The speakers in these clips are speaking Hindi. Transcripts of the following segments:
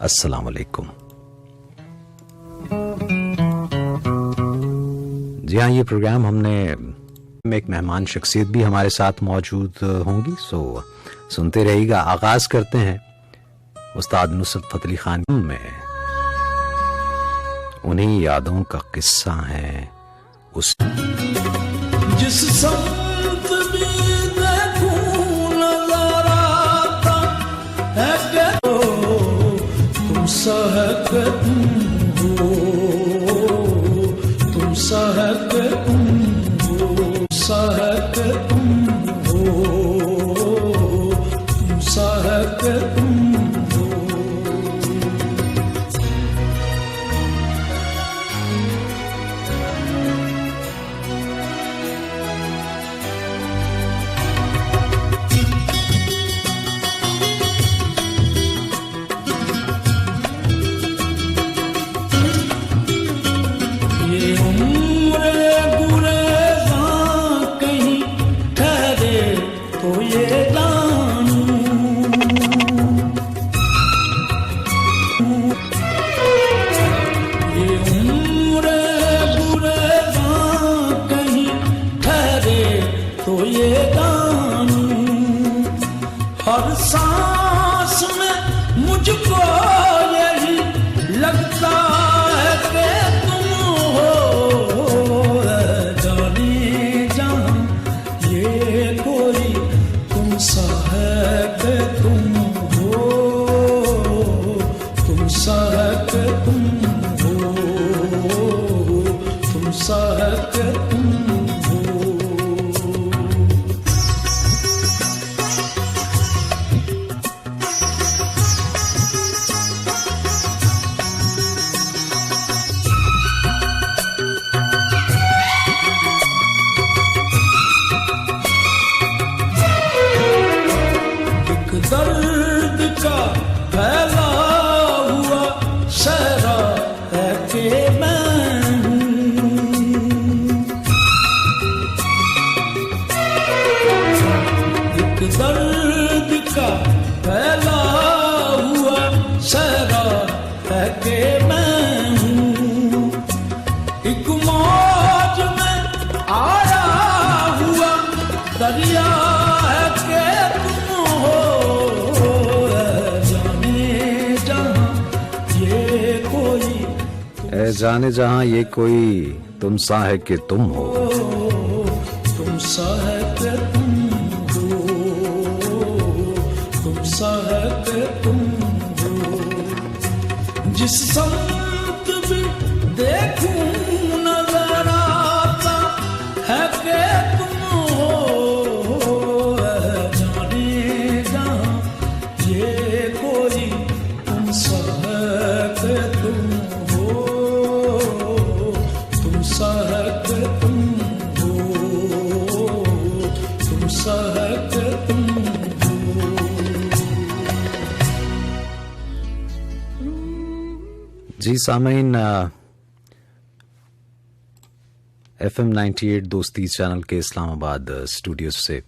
अस्सलाम वालेकुम। जी हाँ, ये प्रोग्राम हमने एक मेहमान शख्सियत भी हमारे साथ मौजूद होंगी, सो सुनते रहिएगा। आगाज करते हैं उस्ताद नुसरत फतेह अली खान में उन्हीं यादों का किस्सा है उस जिस संत भी देखूं नजर आता है कि तुम सहक तुम हो, तुम सहक तुम हो, सहक तुम हो, तुम सहक तुम हो। हर सांस में मुझको यही लगता है कि तुम हो, जाने जहां ये कोई तुम सा है कि तुम हो, तुम सा है कि तुम हो, तुम सा है कि तुम दर्द का फैला हुआ सहरा है कि मैं एक दर्द का फैला हुआ सहरा है कि मैं हूँ, एक मौज में आया हुआ दरिया है कि जाने जहां ये कोई तुम सा है कि तुम हो, तुम सा है कि तुम हो, तुम सा है कि तुम हो। जिस संत भी देखूं नजर आता है कि तुम हो, जाने जहां ये कोई तुम सा है कि तुम जी सामीन, FM 98 दोस्ती चैनल के इस्लामाबाद स्टूडियो से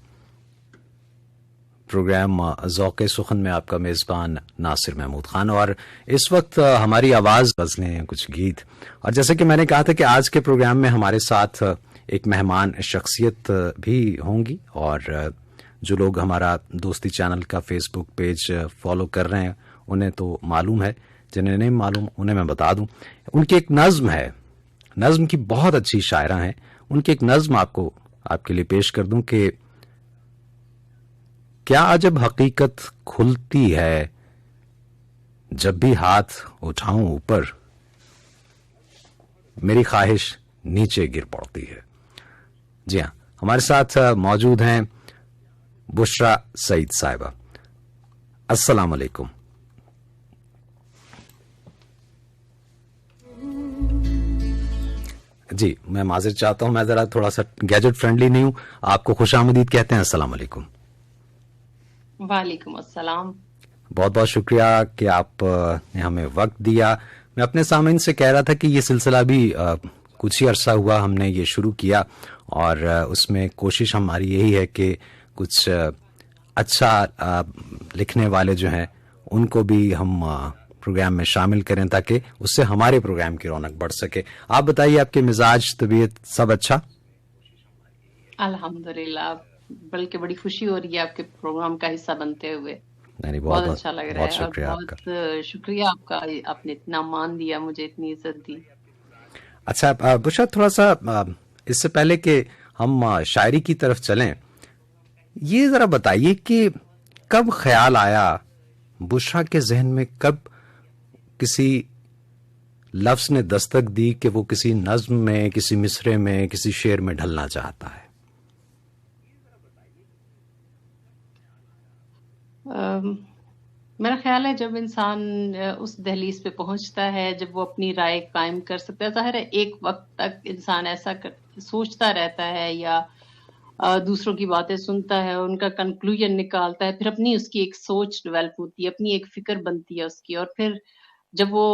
प्रोग्राम ज़ौक़े सुखन में आपका मेज़बान नासिर महमूद खान। और इस वक्त हमारी आवाज़, गज़लें, कुछ गीत, और जैसे कि मैंने कहा था कि आज के प्रोग्राम में हमारे साथ एक मेहमान शख्सियत भी होंगी, और जो लोग हमारा दोस्ती चैनल का फेसबुक पेज फॉलो कर रहे हैं उन्हें तो मालूम है, जिन्हें नहीं मालूम उन्हें मैं बता दूं। उनकी एक नज्म है, नज्म की बहुत अच्छी शायरा हैं, उनकी एक नज्म आपके लिए पेश कर दूं कि क्या अजब हकीकत खुलती है जब भी हाथ उठाऊं ऊपर, मेरी ख्वाहिश नीचे गिर पड़ती है। जी हाँ, हमारे साथ मौजूद हैं बुशरा सईद साहिबा। अस्सलाम वालेकुम। जी, मैं माज़िर चाहता हूं, मैं जरा थोड़ा सा गैजेट फ्रेंडली नहीं हूं। आपको खुशामदीद कहते हैं। अस्सलाम वालेकुम। वालेकुम अस्सलाम। बहुत बहुत शुक्रिया कि आपने हमें वक्त दिया। मैं अपने सामीन से कह रहा था कि ये सिलसिला भी कुछ ही अरसा हुआ हमने ये शुरू किया, और उसमें कोशिश हमारी यही है कि कुछ अच्छा लिखने वाले जो हैं उनको भी हम प्रोग्राम में शामिल करें ताकि उससे हमारे प्रोग्राम की रौनक बढ़ सके। आप बताइए, आपके मिजाज, तबीयत सब अच्छा? अल्हम्दुलिल्लाह, बल्कि बड़ी खुशी हो रही है आपके प्रोग्राम का हिस्सा बनते हुए। नहीं, बहुत अच्छा लग रहा बहुत है और शुक्रिया आपका। बहुत शुक्रिया आपका, आपने इतना मान दिया, मुझे इतनी इज्जत दी। अच्छा बुशरा, थोड़ा सा इससे पहले कि हम शायरी की तरफ चलें, ये जरा बताइए कि कब ख्याल आया बुशरा के जहन में, कब किसी लफ्ज ने दस्तक दी कि वो किसी नज्म में, किसी मिसरे में, किसी शेर में ढलना चाहता है? मेरा ख्याल है जब इंसान उस दहलीज पे पहुंचता है, जब वो अपनी राय कायम कर सकता है, ज़ाहिर है एक वक्त तक इंसान ऐसा सोचता रहता है या दूसरों की बातें सुनता है, उनका कंक्लूजन निकालता है, फिर अपनी उसकी एक सोच डेवलप होती है, अपनी एक फिक्र बनती है उसकी, और फिर जब वो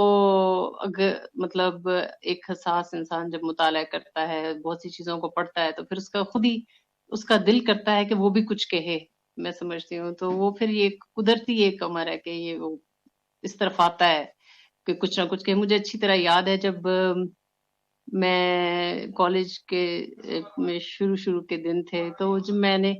अगर मतलब एक हसास इंसान जब मुताला करता है, बहुत सी चीज़ों को पढ़ता है, तो फिर उसका खुद ही उसका दिल करता है कि वो भी कुछ कहे, मैं समझती हूँ। तो वो फिर ये कुदरती एक अमर है कि ये वो इस तरफ आता है कि कुछ ना कुछ कहे। मुझे अच्छी तरह याद है जब मैं कॉलेज के में शुरू-शुरू के दिन थे, तो जब मैंने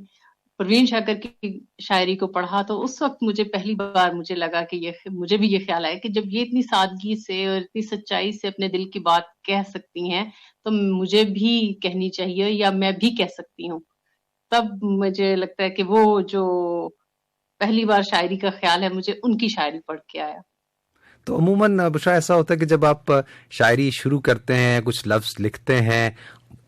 परवीन शाकर की शायरी को पढ़ा, तो उस वक़्त मुझे पहली बार मुझे लगा कि मुझे भी ये ख़्याल आया कि जब ये इतनी सादगी से और इतनी सच्चाई से अपने दिल की बात कह सकती हैं, तो मुझे भी कहनी चाहिए या मैं भी कह सकती हूँ। तब मुझे लगता है कि वो जो पहली बार शायरी का ख़्याल है, मुझे उनकी शायरी पढ़ के आया। तो अमूमन बुशरा ऐसा होता है कि जब आप शायरी शुरू करते हैं, कुछ लफ्ज लिखते हैं,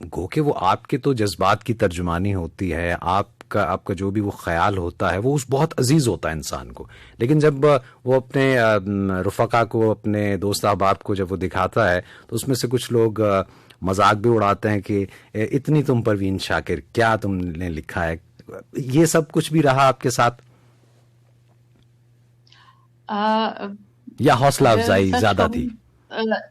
गो के वो आपके तो जज्बात की तर्जुमानी होती है, आपका जो भी वो ख्याल होता है वो उस बहुत अजीज होता है इंसान को। लेकिन जब वो अपने रुफ़क़ा को, अपने दोस्त अहबाब को जब वो दिखाता है, तो उसमें से कुछ लोग मजाक भी उड़ाते हैं कि इतनी तुम परवीन शाकिर, क्या तुमने लिखा है? ये सब कुछ भी रहा आपके साथ या हौसला अफजाई ज्यादा थी?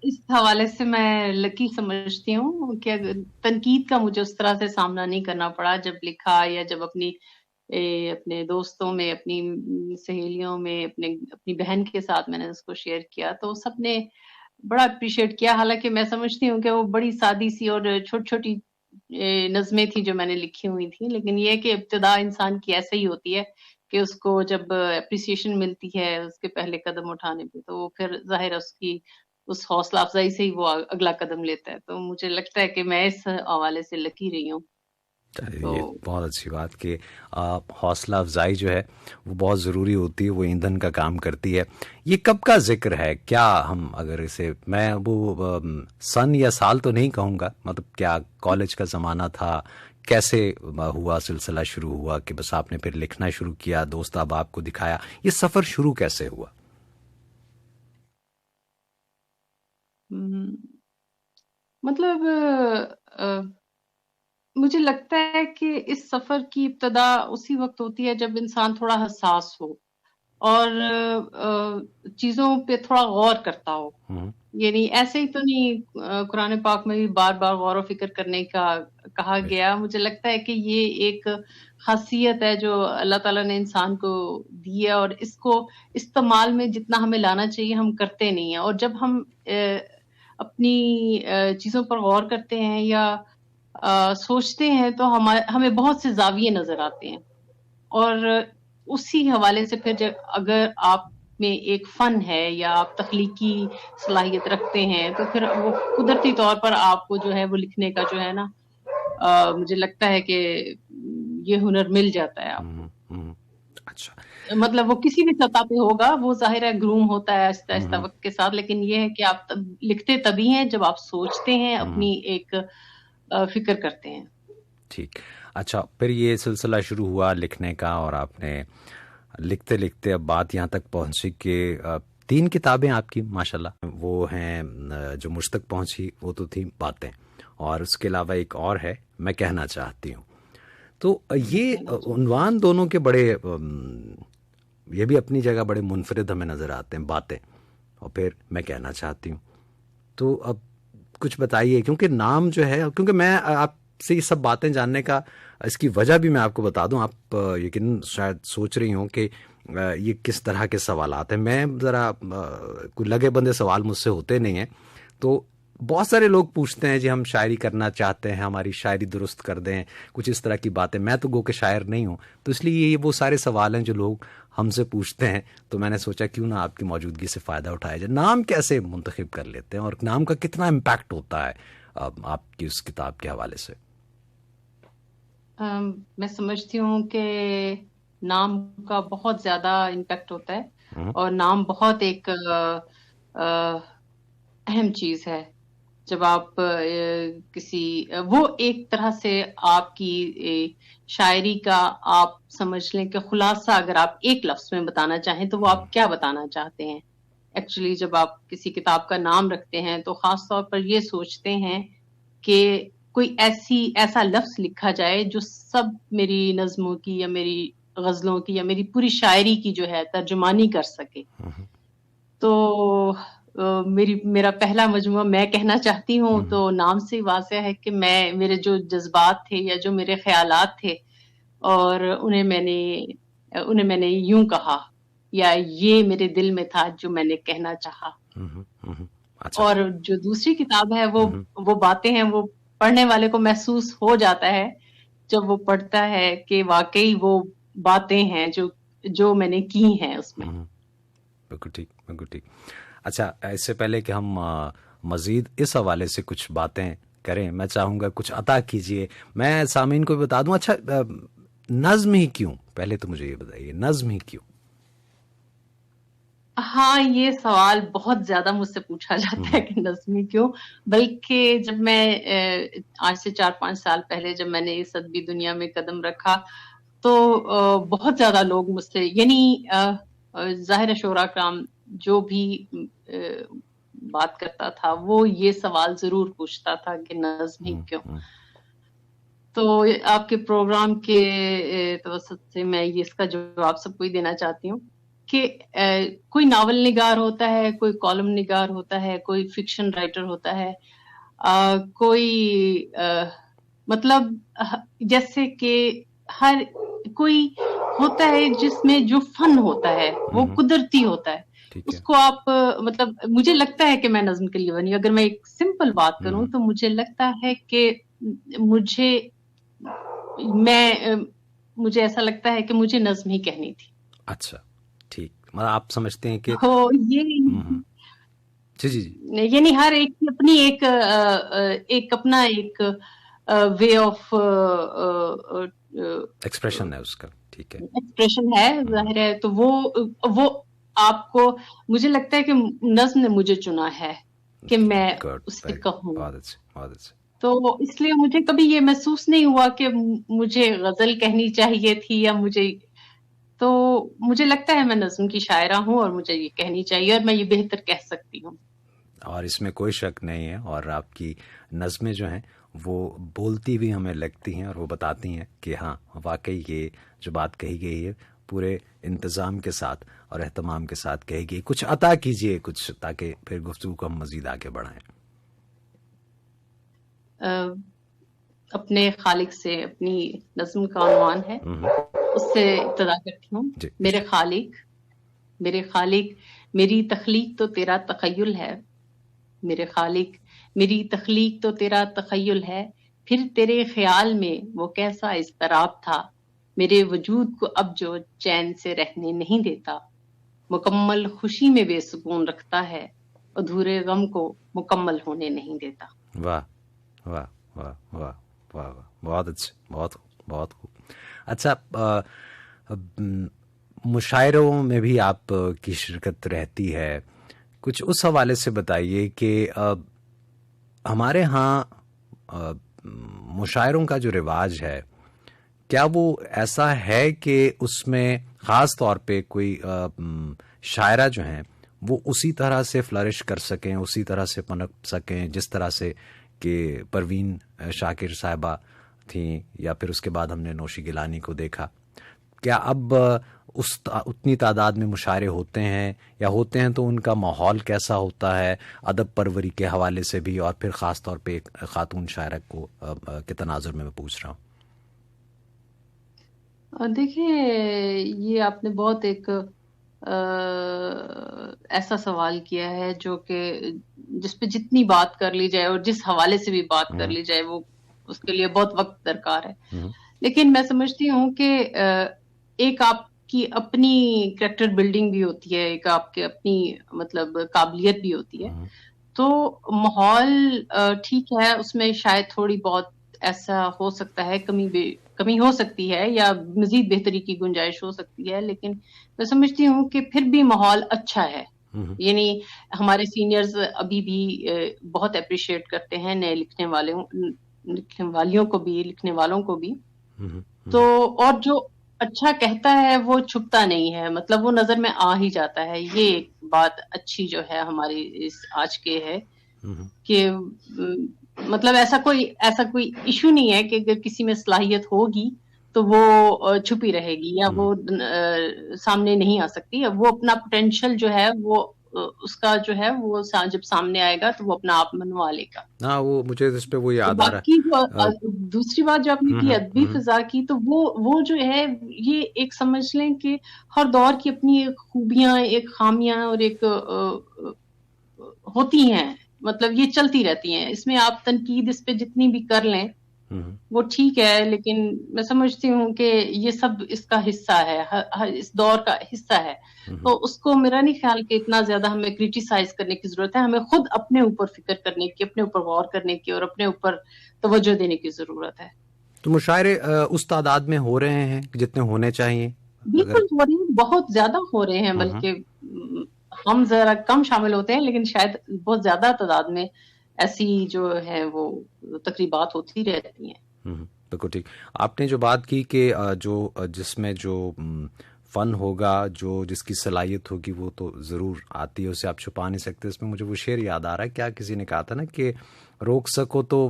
इस हवाले से मैं लकी समझती हूँ कि तनकीद का मुझे उस तरह से सामना नहीं करना पड़ा जब लिखा, या जब अपने दोस्तों में, अपनी सहेलियों में, अपनी बहन के साथ मैंने उसको शेयर किया, तो सबने बड़ा अप्रिशिएट किया। हालांकि मैं समझती हूँ कि वो बड़ी सादी सी और छोटी-छोटी नज़्में थी जो मैंने लिखी हुई थी, लेकिन ये है कि इब्तिदा इंसान की ऐसे ही होती है कि उसको जब एप्रिसिएशन मिलती है उसके पहले कदम उठाने पे, तो वो फिर ज़ाहिर है उसकी उस हौसला अफ़ज़ाई से ही वो अगला कदम लेता है। तो मुझे लगता है कि मैं इस हवाले से लकी रही हूँ। ये बहुत अच्छी बात कि हौसला अफजाई जो है वो बहुत ज़रूरी होती है, वो ईंधन का काम करती है। ये कब का जिक्र है? क्या हम अगर इसे, मैं वो सन या साल तो नहीं कहूँगा, मतलब क्या कॉलेज का ज़माना था, कैसे हुआ सिलसिला शुरू हुआ कि बस आपने फिर लिखना शुरू किया, दोस्त अहबाब को दिखाया, ये सफ़र शुरू कैसे हुआ? मतलब मुझे लगता है कि इस सफ़र की इब्तिदा उसी वक़्त होती है जब इंसान थोड़ा हसास हो और चीज़ों पे थोड़ा गौर करता हो। यानी ऐसे ही तो नहीं, कुरान पाक में भी बार-बार गौर व फ़िक्र करने का कहा गया। मुझे लगता है कि ये एक ख़ासियत है जो अल्लाह ताला ने इंसान को दी है, और इसको इस्तेमाल में जितना हमें लाना चाहिए हम करते नहीं हैं। और जब हम अपनी चीज़ों पर गौर करते हैं या सोचते हैं, तो हमें बहुत से ज़ाविये नज़र आते हैं, और उसी हवाले से फिर अगर आप में एक फ़न है या आप तख्लीकी सलाहियत रखते हैं, तो फिर वो कुदरती तौर पर आपको जो है वो लिखने का जो है ना, मुझे लगता है कि ये हुनर मिल जाता है आपको। अच्छा, मतलब वो किसी भी सतह पे होगा, वो ज़ाहिर है ग्रूम होता है आहिस्ता-आहिस्ता वक़्त के साथ, लेकिन ये है कि आप तब लिखते तभी हैं जब आप सोचते हैं, अपनी एक फ़िक्र करते हैं। ठीक। अच्छा, फिर ये सिलसिला शुरू हुआ लिखने का, और आपने लिखते लिखते अब बात यहाँ तक पहुँची कि 3 किताबें आपकी माशाल्लाह वो हैं जो मुझ तक पहुँची, वो तो थी बातें, और उसके अलावा एक और है मैं कहना चाहती हूँ। तो ये उन्वान दोनों के बड़े ये भी अपनी जगह बड़े मुनफरिद हमें नज़र आते हैं, बातें और फिर मैं कहना चाहती हूँ। तो अब कुछ बताइए, क्योंकि नाम जो है, क्योंकि मैं आप आपसे ये सब बातें जानने का इसकी वजह भी मैं आपको बता दूं। आप यकीन शायद सोच रही हों कि ये किस तरह के सवालात हैं। मैं ज़रा कोई लगे बंदे सवाल मुझसे होते नहीं हैं। तो बहुत सारे लोग पूछते हैं जी हम शायरी करना चाहते हैं, हमारी शायरी दुरुस्त कर दें, कुछ इस तरह की बातें। मैं तो गो के शायर नहीं हूँ, तो इसलिए ये वो सारे सवाल हैं जो लोग हमसे पूछते हैं। तो मैंने सोचा क्यों ना आपकी मौजूदगी से फ़ायदा उठाया जाए। नाम कैसे मुंतखब कर लेते हैं और नाम का कितना इम्पैक्ट होता है आपकी उस किताब के हवाले से? मैं समझती हूँ कि नाम का बहुत ज्यादा इम्पैक्ट होता है और नाम बहुत एक अहम चीज है। जब आप किसी वो एक तरह से आपकी शायरी का आप समझ लें कि खुलासा अगर आप एक लफ्ज में बताना चाहें तो वो आप क्या बताना चाहते हैं। एक्चुअली जब आप किसी किताब का नाम रखते हैं तो खास तौर पर ये सोचते हैं कि कोई ऐसा लफ्ज लिखा जाए जो सब मेरी नज्मों की या मेरी गजलों की या मेरी पूरी शायरी की जो है तर्जुमानी कर सके। तो मेरा पहला मजमुआ मैं कहना चाहती हूँ, तो नाम से वाज़ेह है कि मेरे जो जज्बात थे या जो मेरे ख्यालात थे और उन्हें मैंने यूं कहा या ये मेरे दिल में था जो मैंने कहना चाहा। अच्छा। और जो दूसरी किताब है वो बातें हैं, वो पढ़ने वाले को महसूस हो जाता है जब वो पढ़ता है कि वाकई वो बातें हैं जो मैंने की हैं उसमें। बिल्कुल ठीक, बिल्कुल ठीक। अच्छा, इससे पहले कि हम मजीद इस हवाले से कुछ बातें करें, मैं चाहूँगा कुछ अता कीजिए। मैं सामीन को भी बता दूं। अच्छा, नज्म ही क्यों? पहले तो मुझे ये बताइए, नज्म ही क्यों? हाँ, ये सवाल बहुत ज्यादा मुझसे पूछा जाता है कि नज्म ही क्यों। बल्कि जब मैं आज से 4-5 साल पहले जब मैंने इस अदबी दुनिया में कदम रखा तो बहुत ज्यादा लोग मुझसे, यानी जाहिर शोरा कराम जो भी बात करता था वो ये सवाल जरूर पूछता था कि नज्म ही क्यों। तो आपके प्रोग्राम के तवसत से मैं ये इसका जवाब सबको ही देना चाहती हूँ कि कोई नावल निगार होता है, कोई कॉलम निगार होता है, कोई फिक्शन राइटर होता है, कोई मतलब जैसे कि हर कोई होता है जिसमें जो फन होता है वो कुदरती होता है। उसको आप मतलब मुझे लगता है कि मैं नज्म के लिए बनी। अगर मैं एक सिंपल बात करूं तो मुझे लगता है कि मुझे ऐसा लगता है कि मुझे नज्म ही कहनी थी। अच्छा, ठीक। मतलब आप समझते हैं कि हो ये जी जी जी, यानी हर एक की अपनी एक अपना एक वे ऑफ एक्सप्रेशन है उसका। ठीक है, एक्सप्रेशन है, जाहिर है। तो वो आपको, मुझे लगता है कि नज्म ने मुझे चुना है कि मैं उससे कहूँ। बहुत अच्छे, बहुत अच्छे। तो इसलिए मुझे कभी ये महसूस नहीं हुआ कि मुझे गजल कहनी चाहिए थी या तो मुझे लगता है मैं नज्म की शायरा हूँ और मुझे ये कहनी चाहिए और मैं ये बेहतर कह सकती हूँ। और इसमें कोई शक नहीं है। और आपकी नज़में जो हैं वो बोलती भी हमें लगती हैं और वो बताती हैं कि हाँ, वाकई ये जो बात कही गई है पूरे इंतज़ाम के साथ और एहतमाम के साथ कही गई। कुछ अता कीजिए कुछ, ताकि फिर गुफ्तगू को हम मज़ीद आगे बढ़ाएं। अपने खालिक से अपनी नज्म का उन्वान है, उससे इब्तिदा करती हूँ। मेरे खालिक मेरी तख्लीक तो तेरा तखय्युल है। मेरे खालिक मेरी तख्लीक तो तेरा तखय्युल है, फिर तेरे ख्याल में वो कैसा इज़्तिराब था, मेरे वजूद को अब जो चैन से रहने नहीं देता, मुकम्मल खुशी में बेसुकून रखता है, अधूरे गम को मुकम्मल होने नहीं देता। वाह वाह वाह वाह वाह वाह, बहुत अच्छे, बहुत बहुत खूब। अच्छा, मुशायरों में भी आप की शिरकत रहती है, कुछ उस हवाले से बताइए कि हमारे यहाँ मुशायरों का जो रिवाज है, क्या वो ऐसा है कि उसमें ख़ास तौर पे कोई शायरा जो हैं वो उसी तरह से फ्लरिश कर सकें, उसी तरह से पनप सकें जिस तरह से कि परवीन शाकिर साहिबा थी, या फिर उसके बाद हमने नौशी गिलानी को देखा? क्या अब उतनी तादाद में मुशायरे होते हैं, या होते हैं तो उनका माहौल कैसा होता है अदब परवरी के हवाले से भी, और फिर ख़ास तौर पे एक खातून शायरा को के तनाजुर में मैं पूछ रहा हूँ। देखिए, ये आपने बहुत एक ऐसा सवाल किया है जो कि जिस पे जितनी बात कर ली जाए और जिस हवाले से भी बात कर ली जाए वो उसके लिए बहुत वक्त दरकार है। लेकिन मैं समझती हूँ कि एक आपकी अपनी कैरेक्टर बिल्डिंग भी होती है, एक आपके अपनी मतलब काबिलियत भी होती है। तो माहौल ठीक है, उसमें शायद थोड़ी बहुत ऐसा हो सकता है, कमी हो सकती है या मजीद बेहतरी की गुंजाइश हो सकती है, लेकिन मैं समझती हूँ कि फिर भी माहौल अच्छा है। यानी हमारे सीनियर्स अभी भी बहुत अप्रिशिएट करते हैं नए लिखने वालियों को भी, लिखने वालों को भी। तो और जो अच्छा कहता है वो छुपता नहीं है, मतलब वो नजर में आ ही जाता है। ये एक बात अच्छी जो है हमारी इस आज के है कि मतलब ऐसा कोई इशू नहीं है कि अगर किसी में सलाहियत होगी तो वो छुपी रहेगी या वो सामने नहीं आ सकती। वो अपना पोटेंशियल जो है वो उसका जो है वो जब सामने आएगा तो वो अपना आप मनवा लेगा। हाँ, वो मुझे इस पे वो याद आ रहा बाकी जो दूसरी बात जो आपने की अदबी फिजा की, तो वो जो है ये एक समझ लें कि हर दौर की अपनी एक खूबियां, एक खामियां और एक होती हैं, मतलब ये चलती रहती हैं। इसमें आप तनकीद इस पे जितनी भी कर लें वो ठीक है, लेकिन मैं समझती हूँ कि ये सब इसका हिस्सा है, इस दौर का हिस्सा है। तो उसको मेरा नहीं ख्याल कि इतना ज्यादा हमें क्रिटिसाइज करने की जरूरत है। हमें खुद अपने ऊपर फिक्र करने की, अपने ऊपर गौर करने की और अपने ऊपर तवज्जो देने की जरूरत है। तो मुशायरे उस तादाद में हो रहे हैं जितने होने चाहिए? बिल्कुल हो रहे हैं, बहुत ज्यादा हो रहे हैं, बल्कि हम जरा कम शामिल होते हैं, लेकिन शायद बहुत ज्यादा तादाद में ऐसी जो है वो तकरीबात होती रहती हैं। बिल्कुल ठीक। आपने जो बात की कि जो जिसमें जो फन होगा, जो जिसकी सलाहियत होगी वो तो ज़रूर आती है, उसे आप छुपा नहीं सकते। इसमें मुझे वो शेर याद आ रहा है, क्या किसी ने कहा था ना कि रोक सको तो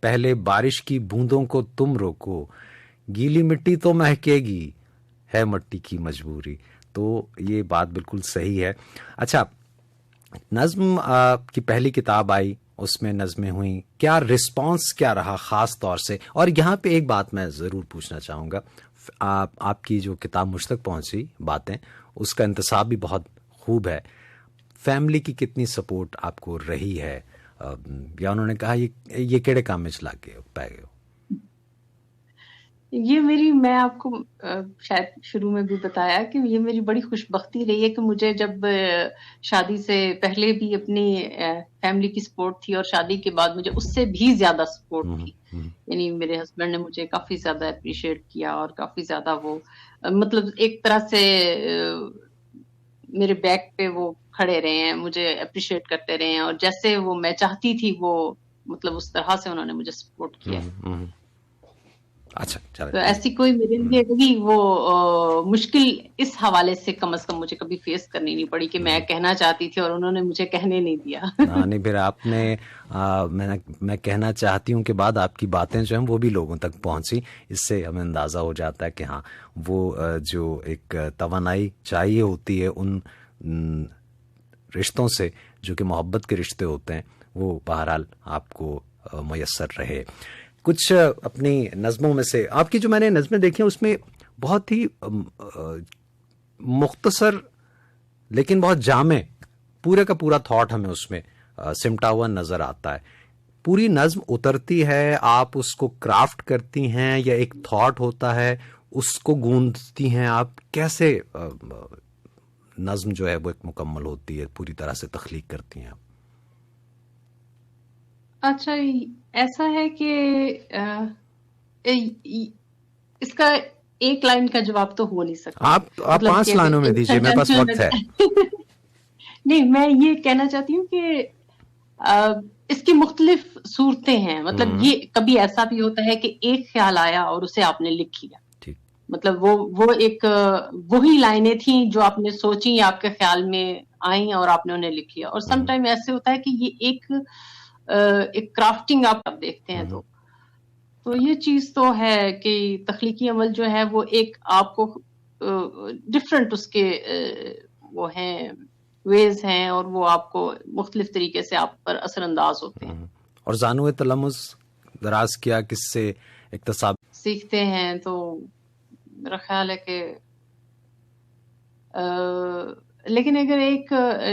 पहले बारिश की बूंदों को तुम रोको, गीली मिट्टी तो महकेगी, है मिट्टी की मजबूरी। तो ये बात बिल्कुल सही है। अच्छा, नज़्म की पहली किताब आई, उसमें नज़में हुई, क्या रिस्पांस क्या रहा ख़ास तौर से? और यहाँ पे एक बात मैं ज़रूर पूछना चाहूँगा, आपकी जो किताब मुझ तक पहुँची बातें, उसका इंतसाब भी बहुत खूब है। फैमिली की कितनी सपोर्ट आपको रही है, या उन्होंने कहा ये केड़े काम में चला के पै गए हो? मैं आपको शायद शुरू में भी बताया कि ये मेरी बड़ी खुशबख्ती रही है कि मुझे जब शादी से पहले भी अपनी फैमिली की सपोर्ट थी और शादी के बाद मुझे उससे भी ज्यादा सपोर्ट थी। यानी मेरे हस्बैंड ने मुझे काफी ज्यादा अप्रिशिएट किया और काफी ज्यादा वो मतलब एक तरह से मेरे बैक पे वो खड़े रहे हैं, मुझे अप्रिशिएट करते रहे हैं, और जैसे वो मैं चाहती थी वो मतलब उस तरह से उन्होंने मुझे सपोर्ट किया। अच्छा, तो ऐसी कोई मेरे लिए कभी वो मुश्किल इस हवाले से कम से कम मुझे कभी फेस करनी नहीं पड़ी कि मैं कहना चाहती थी और उन्होंने मुझे कहने नहीं दिया। नहीं, फिर आपने मैं कहना चाहती हूँ के बाद आपकी बातें जो हैं वो भी लोगों तक पहुँची। इससे हमें अंदाज़ा हो जाता है कि हाँ, वो जो एक तवानाई चाहिए होती है उन रिश्तों से जो कि मोहब्बत के रिश्ते होते हैं, वो बहरहाल आपको मयस्सर रहे। कुछ अपनी नज़मों में से, आपकी जो मैंने नज़में देखी हैं उसमें बहुत ही मुख्तसर लेकिन बहुत जामे पूरे का पूरा थॉट हमें उसमें सिमटा हुआ नज़र आता है। पूरी नज़म उतरती है, आप उसको क्राफ्ट करती हैं, या एक थॉट होता है उसको गूंथती हैं आप? कैसे नज़म जो है वो एक मुकम्मल होती है, पूरी तरह से तख्लीक करती हैं आप? अच्छा, ऐसा है कि इसका एक लाइन का जवाब तो हो नहीं सकता। आप मतलब 5 लाइनों में दीजिए, मेरे पास वक्त है। नहीं, मैं ये कहना चाहती हूँ कि इसकी मुख्तलिफ सूरतें हैं। मतलब ये कभी ऐसा भी होता है कि एक ख्याल आया और उसे आपने लिख लिया, मतलब वो एक वही लाइनें थी जो आपने सोची, आपके ख्याल में आई और आपने उन्हें लिख लिया। और सम टाइम ऐसे होता है कि ये एक क्राफ्टिंग आप देखते हैं तो ये चीज तो है कि तख्लीकी अमल जो है वो एक आपको डिफरेंट उसके वो हैं, वेज हैं, और वो आपको मुख्तलिफ तरीके से आप पर असरअंदाज होते हैं। और जानू तलमुस दराज किया किससे इक्तसाब सीखते हैं, तो मेरा ख्याल है कि लेकिन अगर एक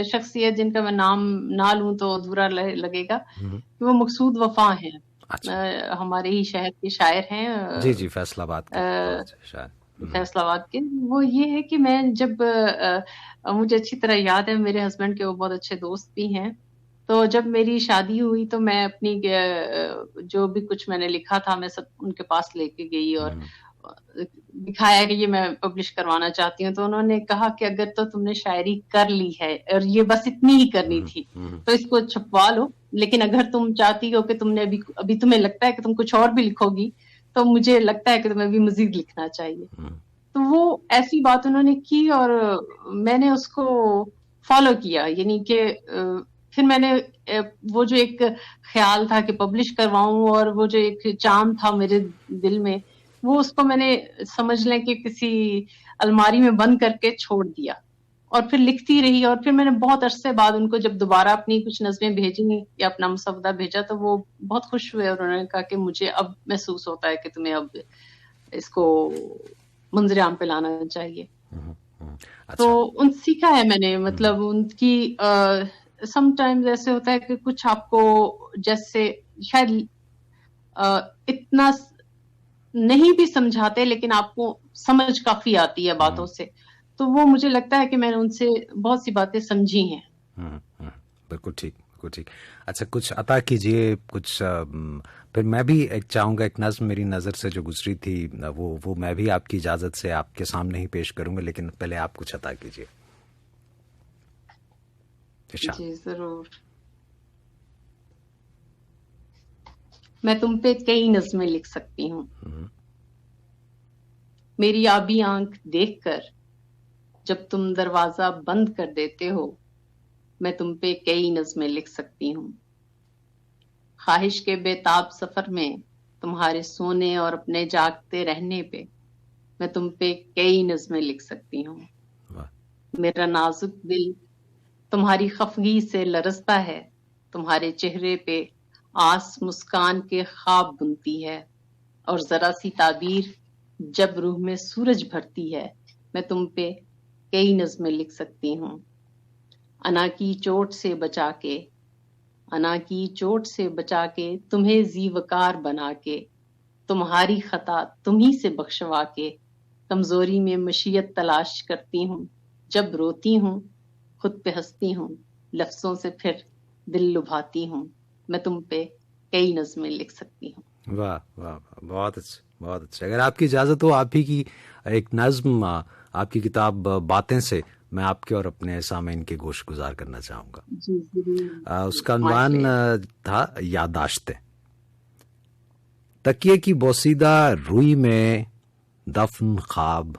शख्सियत जिनका मैं नाम ना लूं तो अधूरा लगेगा, कि वो मकसूद वफा हैं। अच्छा। हमारे ही शहर के शायर हैं, जी जी, फैसलाबाद के शायर। फैसलाबाद के। वो ये है कि मैं जब मुझे अच्छी तरह याद है, मेरे हस्बैंड के वो बहुत अच्छे दोस्त भी हैं, तो जब मेरी शादी हुई तो मैं अपनी जो भी कुछ मैंने लिखा था मैं सब उनके पास लेके गई और दिखाया कि ये मैं पब्लिश करवाना चाहती हूँ। तो उन्होंने कहा कि अगर तो तुमने शायरी कर ली है और ये बस इतनी ही करनी थी तो इसको छपवा लो, लेकिन अगर तुम चाहती हो कि तुमने अभी तुम्हें लगता है कि तुम कुछ और भी लिखोगी, तो मुझे लगता है कि तुम्हें भी मजीद लिखना चाहिए। तो वो ऐसी बात उन्होंने की और मैंने उसको फॉलो किया, यानी कि फिर मैंने वो जो एक ख्याल था कि पब्लिश करवाऊं और वो जो एक चाम था मेरे दिल में, वो उसको मैंने समझ लें कि किसी अलमारी में बंद करके छोड़ दिया और फिर लिखती रही। और फिर मैंने बहुत अरसे बाद उनको जब दोबारा अपनी कुछ नज़में भेजी या अपना मुसवदा भेजा तो वो बहुत खुश हुए और उन्होंने कहा कि मुझे अब महसूस होता है कि तुम्हें अब इसको मंजर आम पे लाना चाहिए। अच्छा। तो उन सीखा है मैंने, मतलब उनकी समटाइम्स ऐसे होता है कि कुछ आपको जैसे शायद इतना नहीं भी समझाते लेकिन आपको समझ काफी आती है बातों से, तो वो मुझे लगता है कि मैंने उनसे बहुत सी बातें समझी हैं। बिल्कुल ठीक, बिल्कुल ठीक। अच्छा, कुछ अता कीजिए कुछ फिर मैं भी एक चाहूँगा, एक नज़्म मेरी नज़र से जो गुजरी थी वो मैं भी आपकी इजाज़त से आपके सामने ही पेश करूँगा, लेकिन पहले आप कुछ अता कीजिए। जी जरूर। मैं तुम पे कई नज़में लिख सकती हूँ, मेरी आबी आंख देखकर जब तुम दरवाजा बंद कर देते हो, मैं तुम पे कई नज़में लिख सकती हूँ। ख्वाहिश के बेताब सफर में तुम्हारे सोने और अपने जागते रहने पे मैं तुम पे कई नज़में लिख सकती हूँ। मेरा नाजुक दिल तुम्हारी खफगी से लरजता है, तुम्हारे चेहरे पे आस मुस्कान के ख्वाब बुनती है, और जरा सी ताबीर जब रूह में सूरज भरती है, मैं तुम पे कई नज़में लिख सकती हूँ। अना की चोट से बचा के, अना की चोट से बचा के तुम्हें जीवकार बना के, तुम्हारी खता तुम्ही से बख्शवा के, कमजोरी में मशीयत तलाश करती हूँ। जब रोती हूँ खुद पे हंसती हूँ, लफ्जों से फिर दिल लुभाती हूँ, मैं तुम पे कई नज़में लिख सकती हूँ। वाह वाह वाह, बहुत अच्छा, बहुत अच्छा। अगर आपकी इजाज़त हो, आप ही की एक नज़्म आपकी किताब बातें से मैं आपके और अपने सामीन के गोश गुजार करना चाहूँगा। उसका उन्वान था यादाश्तें। तकिए की बोसीदा रुई में दफन ख्वाब,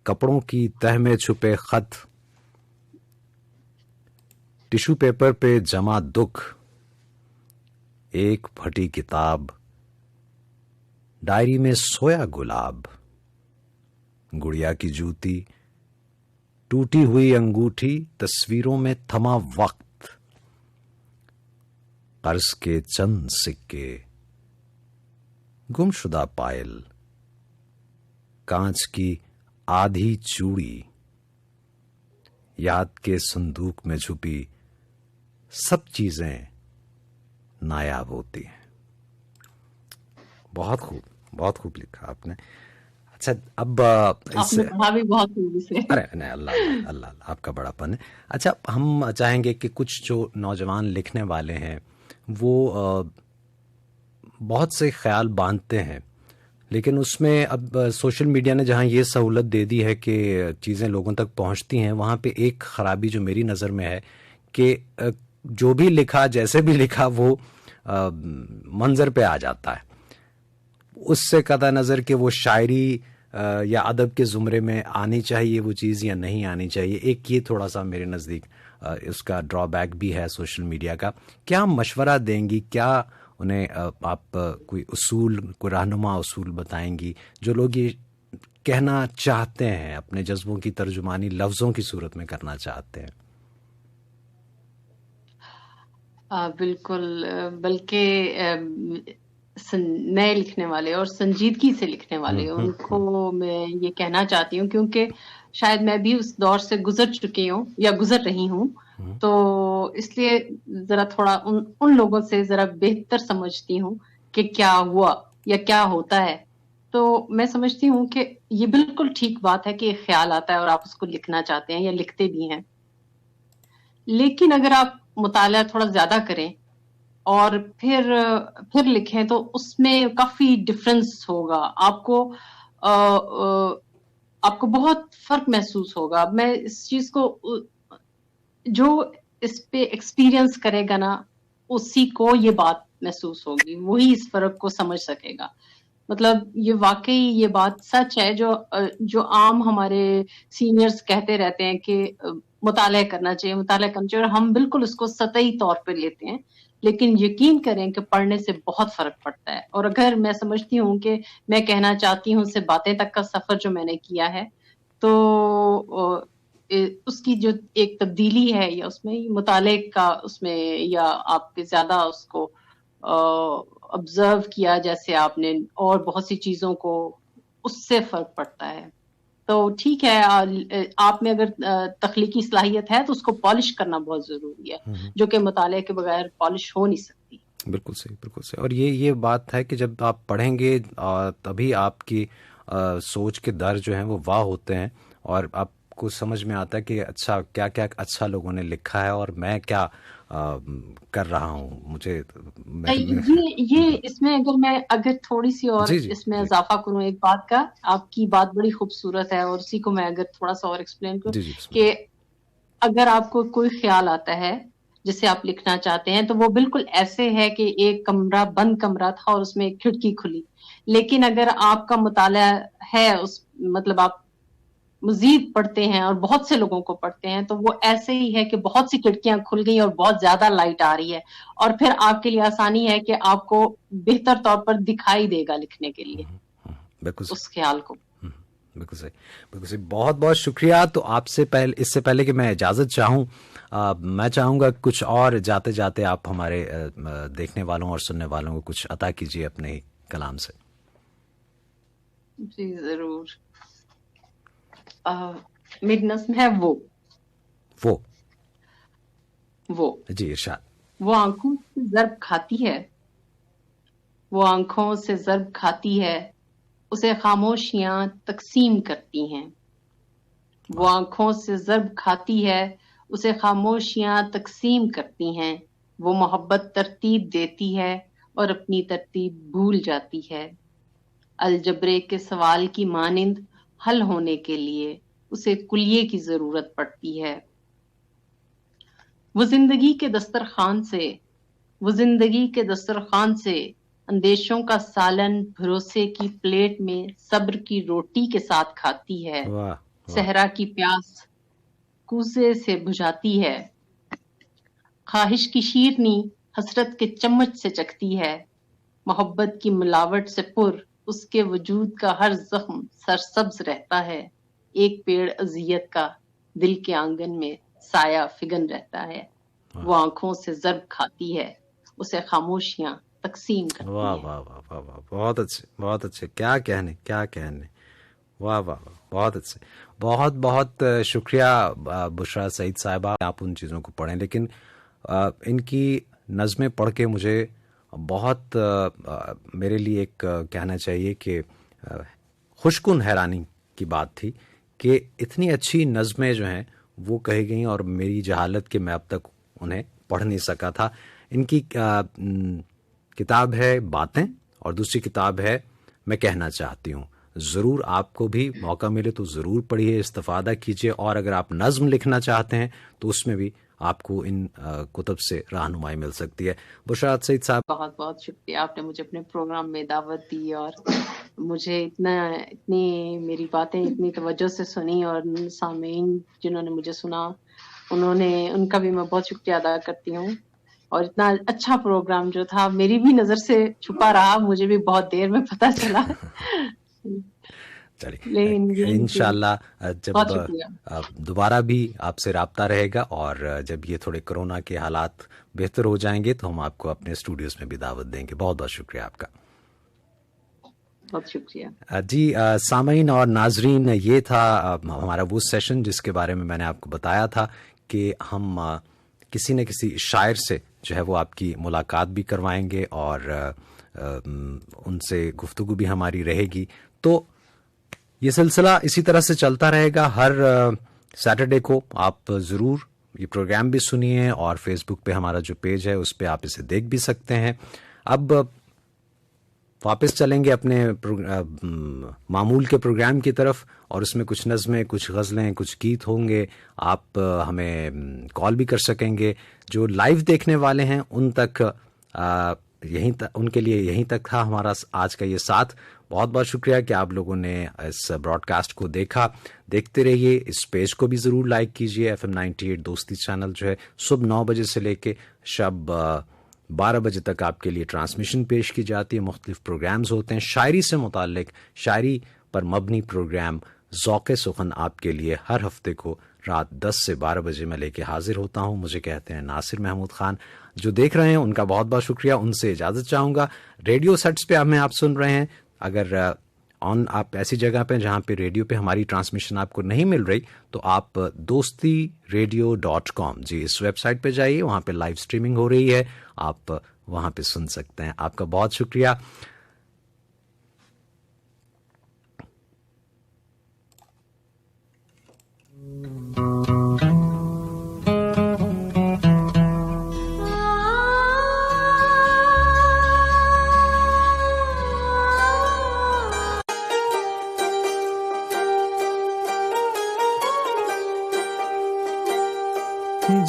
कपड़ों की तह में छुपे खत, टिश्यू पेपर पे जमा दुख, एक फटी किताब, डायरी में सोया गुलाब, गुड़िया की जूती, टूटी हुई अंगूठी, तस्वीरों में थमा वक्त, कर्ज के चंद सिक्के, गुमशुदा पायल, कांच की आधी चूड़ी, याद के संदूक में छुपी सब चीजें नायाब होती हैं। बहुत खूब, बहुत खूब लिखा आपने। अच्छा, अब आपने पढ़ा भी बहुत खूब से। अरे नहीं, अल्लाह अल्लाह अल्लाह, आपका बड़ापन है। अच्छा, हम चाहेंगे कि कुछ जो नौजवान लिखने वाले हैं वो बहुत से ख्याल बांधते हैं, लेकिन उसमें अब सोशल मीडिया ने जहाँ ये सहूलत दे दी है कि चीज़ें लोगों तक पहुँचती हैं, वहाँ पे एक ख़राबी जो मेरी नज़र में है कि जो भी लिखा, जैसे भी लिखा, वो मंजर पे आ जाता है। उससे कदा नज़र कि वो शायरी या अदब के ज़ुमरे में आनी चाहिए वो चीज़ या नहीं आनी चाहिए, एक ये थोड़ा सा मेरे नज़दीक इसका ड्रॉबैक भी है सोशल मीडिया का। क्या मशवरा देंगी, क्या उन्हें आप कोई उसूल, कोई रहनुमा उसूल बताएंगी जो लोग ये कहना चाहते हैं, अपने जज्बों की तर्जुमानी लफ्जों की सूरत में करना चाहते हैं? बिल्कुल, बल्कि नए लिखने वाले और संजीदगी से लिखने वाले उनको मैं ये कहना चाहती हूँ, क्योंकि शायद मैं भी उस दौर से गुजर चुकी हूँ या गुजर रही हूँ, तो इसलिए जरा थोड़ा उन लोगों से जरा बेहतर समझती हूँ कि क्या हुआ या क्या होता है। तो मैं समझती हूँ कि ये बिल्कुल ठीक बात है कि एक ख्याल आता है और आप उसको लिखना चाहते हैं या लिखते भी हैं, लेकिन अगर आप मुताला थोड़ा ज्यादा करें और फिर लिखें तो उसमें काफी डिफरेंस होगा। आपको बहुत फर्क महसूस होगा। मैं इस चीज को, जो इस पे एक्सपीरियंस करेगा ना, उसी को ये बात महसूस होगी, वही इस फर्क को समझ सकेगा। मतलब ये वाकई ये बात सच है जो आम हमारे सीनियर्स कहते रहते हैं कि मुताला करना चाहिए, और हम बिल्कुल उसको सतही तौर पे लेते हैं, लेकिन यकीन करें कि पढ़ने से बहुत फर्क पड़ता है। और अगर मैं समझती हूँ कि मैं कहना चाहती हूँ, उससे बातें तक का सफर जो मैंने किया है, तो उसकी जो एक तब्दीली है या उसमें मुताले का, उसमें या आपके ज्यादा उसको ऑब्जर्व किया जैसे आपने, और बहुत सी चीजों को, उससे फर्क पड़ता है। तो ठीक है, आप में अगर तख्लीकी सलाहियत है तो उसको पॉलिश करना बहुत जरूरी है, जो कि मुताले के बगैर पॉलिश हो नहीं सकती। बिल्कुल सही, बिल्कुल सही। और ये बात है कि जब आप पढ़ेंगे तभी आपकी सोच के दर जो हैं वो वाह होते हैं, और आपको समझ में आता है कि अच्छा क्या क्या अच्छा लोगों ने लिखा है और मैं क्या कर रहा हूँ। ये इसमें अगर थोड़ी सी और जी इसमें इजाफा करूँ एक बात का, आपकी बात बड़ी खूबसूरत है और उसी को मैं अगर थोड़ा सा और एक्सप्लेन करूँ कि अगर आपको कोई ख्याल आता है जिसे आप लिखना चाहते हैं, तो वो बिल्कुल ऐसे है कि एक बंद कमरा था और उसमें एक खिड़की खुली, लेकिन अगर आपका मुताला है, मतलब आप मजीद पढ़ते हैं और बहुत से लोगों को पढ़ते हैं, तो वो ऐसे ही है कि बहुत सी खिड़कियां खुल गई और बहुत ज्यादा लाइट आ रही है, और फिर आपके लिए आसानी है कि आपको बेहतर तौर पर दिखाई देगा लिखने के लिए उस ख्याल को। बिल्कुल सही, बिल्कुल सही। बहुत बहुत शुक्रिया। तो इससे पहले कि मैं इजाजत चाहूँ, मैं चाहूँगा कुछ और जाते जाते आप हमारे देखने वालों और सुनने वालों को कुछ अता कीजिए अपने कलाम से। जी जरूर। मेरी नस्म है वो जी, इरशाद। वो आंखों से ज़र्ब खाती है, वो आंखों से ज़र्ब खाती है, उसे खामोशियां तकसीम करती हैं। वो आंखों से ज़र्ब खाती है, उसे खामोशियां तकसीम करती हैं। वो मोहब्बत तरतीब देती है और अपनी तरतीब भूल जाती है। अलजबरे के सवाल की मानिंद हल होने के लिए उसे कुलिये की जरूरत पड़ती है। वो जिंदगी के दस्तरखान से अंदेशों का सालन भरोसे की प्लेट में सब्र की रोटी के साथ खाती है। सहरा की प्यास कूसे से बुझाती है, ख्वाहिश की शीरनी हसरत के चम्मच से चखती है। मोहब्बत की मिलावट से पुर उसके वजूद का हर जख्म सरसब्ज रहता है। एक पेड़ अजियत का दिल के आंगन में साया फिगन रहता है। वो आंखों से ज़र्ब खाती है, उसे खामोशियां तकसीम करती है। वाह वाह वाह वाह वाह, बहुत अच्छे, बहुत अच्छे। क्या कहने, क्या कहने। वाह वाह वाह, बहुत अच्छे। बहुत बहुत शुक्रिया बुशरा सईद साहिबा। आप उन चीज़ों को पढ़ें, लेकिन इनकी नज़में पढ़ के मुझे बहुत मेरे लिए एक कहना चाहिए कि खुशकुन हैरानी की बात थी कि इतनी अच्छी नज़में जो हैं वो कही गई, और मेरी जहालत कि मैं अब तक उन्हें पढ़ नहीं सका था। इनकी किताब है बातें, और दूसरी किताब है मैं कहना चाहती हूँ। ज़रूर आपको भी मौका मिले तो ज़रूर पढ़िए, इस्तिफ़ादा कीजिए, और अगर आप नज़्म लिखना चाहते हैं तो उसमें भी आपको इन कुतुब से रहनुमाई मिल सकती है। बुशरा सईद साहब, बहुत बहुत शुक्रिया, आपने मुझे अपने प्रोग्राम में दावत दी और मुझे इतनी मेरी बातें इतनी तवज्जो से सुनी, और सामीन जिन्होंने मुझे सुना उनका भी मैं बहुत शुक्रिया अदा करती हूँ। और इतना अच्छा प्रोग्राम जो था मेरी भी नजर से छुपा रहा, मुझे भी बहुत देर में पता चला। चलिए इंशाल्लाह जब बहुत शुक्रिया। दोबारा भी आपसे राब्ता रहेगा और जब ये थोड़े कोरोना के हालात बेहतर हो जाएंगे तो हम आपको अपने स्टूडियोज में भी दावत देंगे। बहुत बहुत शुक्रिया आपका। बहुत शुक्रिया जी सामीन और नाजरीन, ये था हमारा वो सेशन जिसके बारे में मैंने आपको बताया था कि हम किसी न किसी शायर से जो है वो आपकी मुलाकात भी करवाएंगे और उनसे गुफ्तगू भी हमारी रहेगी। तो ये सिलसिला इसी तरह से चलता रहेगा। हर सैटरडे को आप ज़रूर ये प्रोग्राम भी सुनिए और फेसबुक पे हमारा जो पेज है उस पे आप इसे देख भी सकते हैं। अब वापस चलेंगे अपने मामूल के प्रोग्राम की तरफ और उसमें कुछ नज़में, कुछ गज़लें, कुछ गीत होंगे। आप हमें कॉल भी कर सकेंगे। जो लाइव देखने वाले हैं उन तक उनके लिए यहीं तक था हमारा आज का ये साथ। बहुत बहुत शुक्रिया कि आप लोगों ने इस ब्रॉडकास्ट को देखा। देखते रहिए, इस पेज को भी ज़रूर लाइक कीजिए। FM 98 दोस्ती चैनल जो है सुबह 9 बजे से लेके शब 12 बजे तक आपके लिए ट्रांसमिशन पेश की जाती है। मुख्तलिफ प्रोग्राम्स होते हैं शायरी से मुताल्लिक, शायरी पर मबनी प्रोग्राम ज़ौक़े सुखन आपके लिए हर हफ्ते को रात 10 से 12 बजे मैं लेके हाजिर होता हूँ। मुझे कहते हैं नासिर महमूद खान। जो देख रहे हैं उनका बहुत बहुत शुक्रिया। उनसे इजाज़त चाहूँगा। रेडियो सेट्स पे हमें आप सुन रहे हैं। अगर आप ऐसी जगह पे जहाँ पे रेडियो पे हमारी ट्रांसमिशन आपको नहीं मिल रही तो आप dostiradio.com जी इस वेबसाइट पे जाइए, वहाँ पे लाइव स्ट्रीमिंग हो रही है, आप वहाँ पे सुन सकते हैं। आपका बहुत शुक्रिया।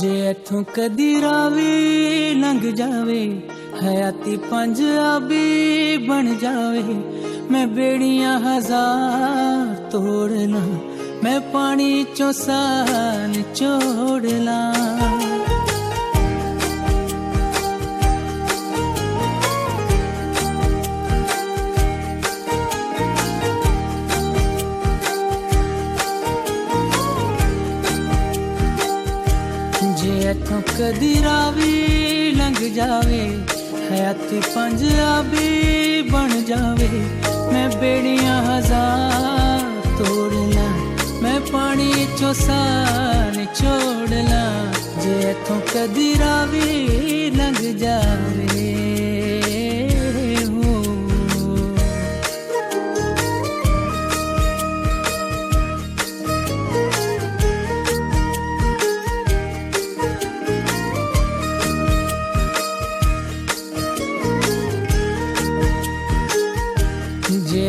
जे इथों कदी रावी लंघ जावे, हयाती पंजाबी बन जावे, मैं बेड़ियां हजार तोड़ ला, मैं पानी चो सान छोड़ ला। कदी रावी लंघ जावे, हयाती पंजाबी बन जावे, मैं बेड़ियां हजार तोड़ ला, मैं पानी चो सान छोड़ ला। जे इथों कदी रावी लंघ जावे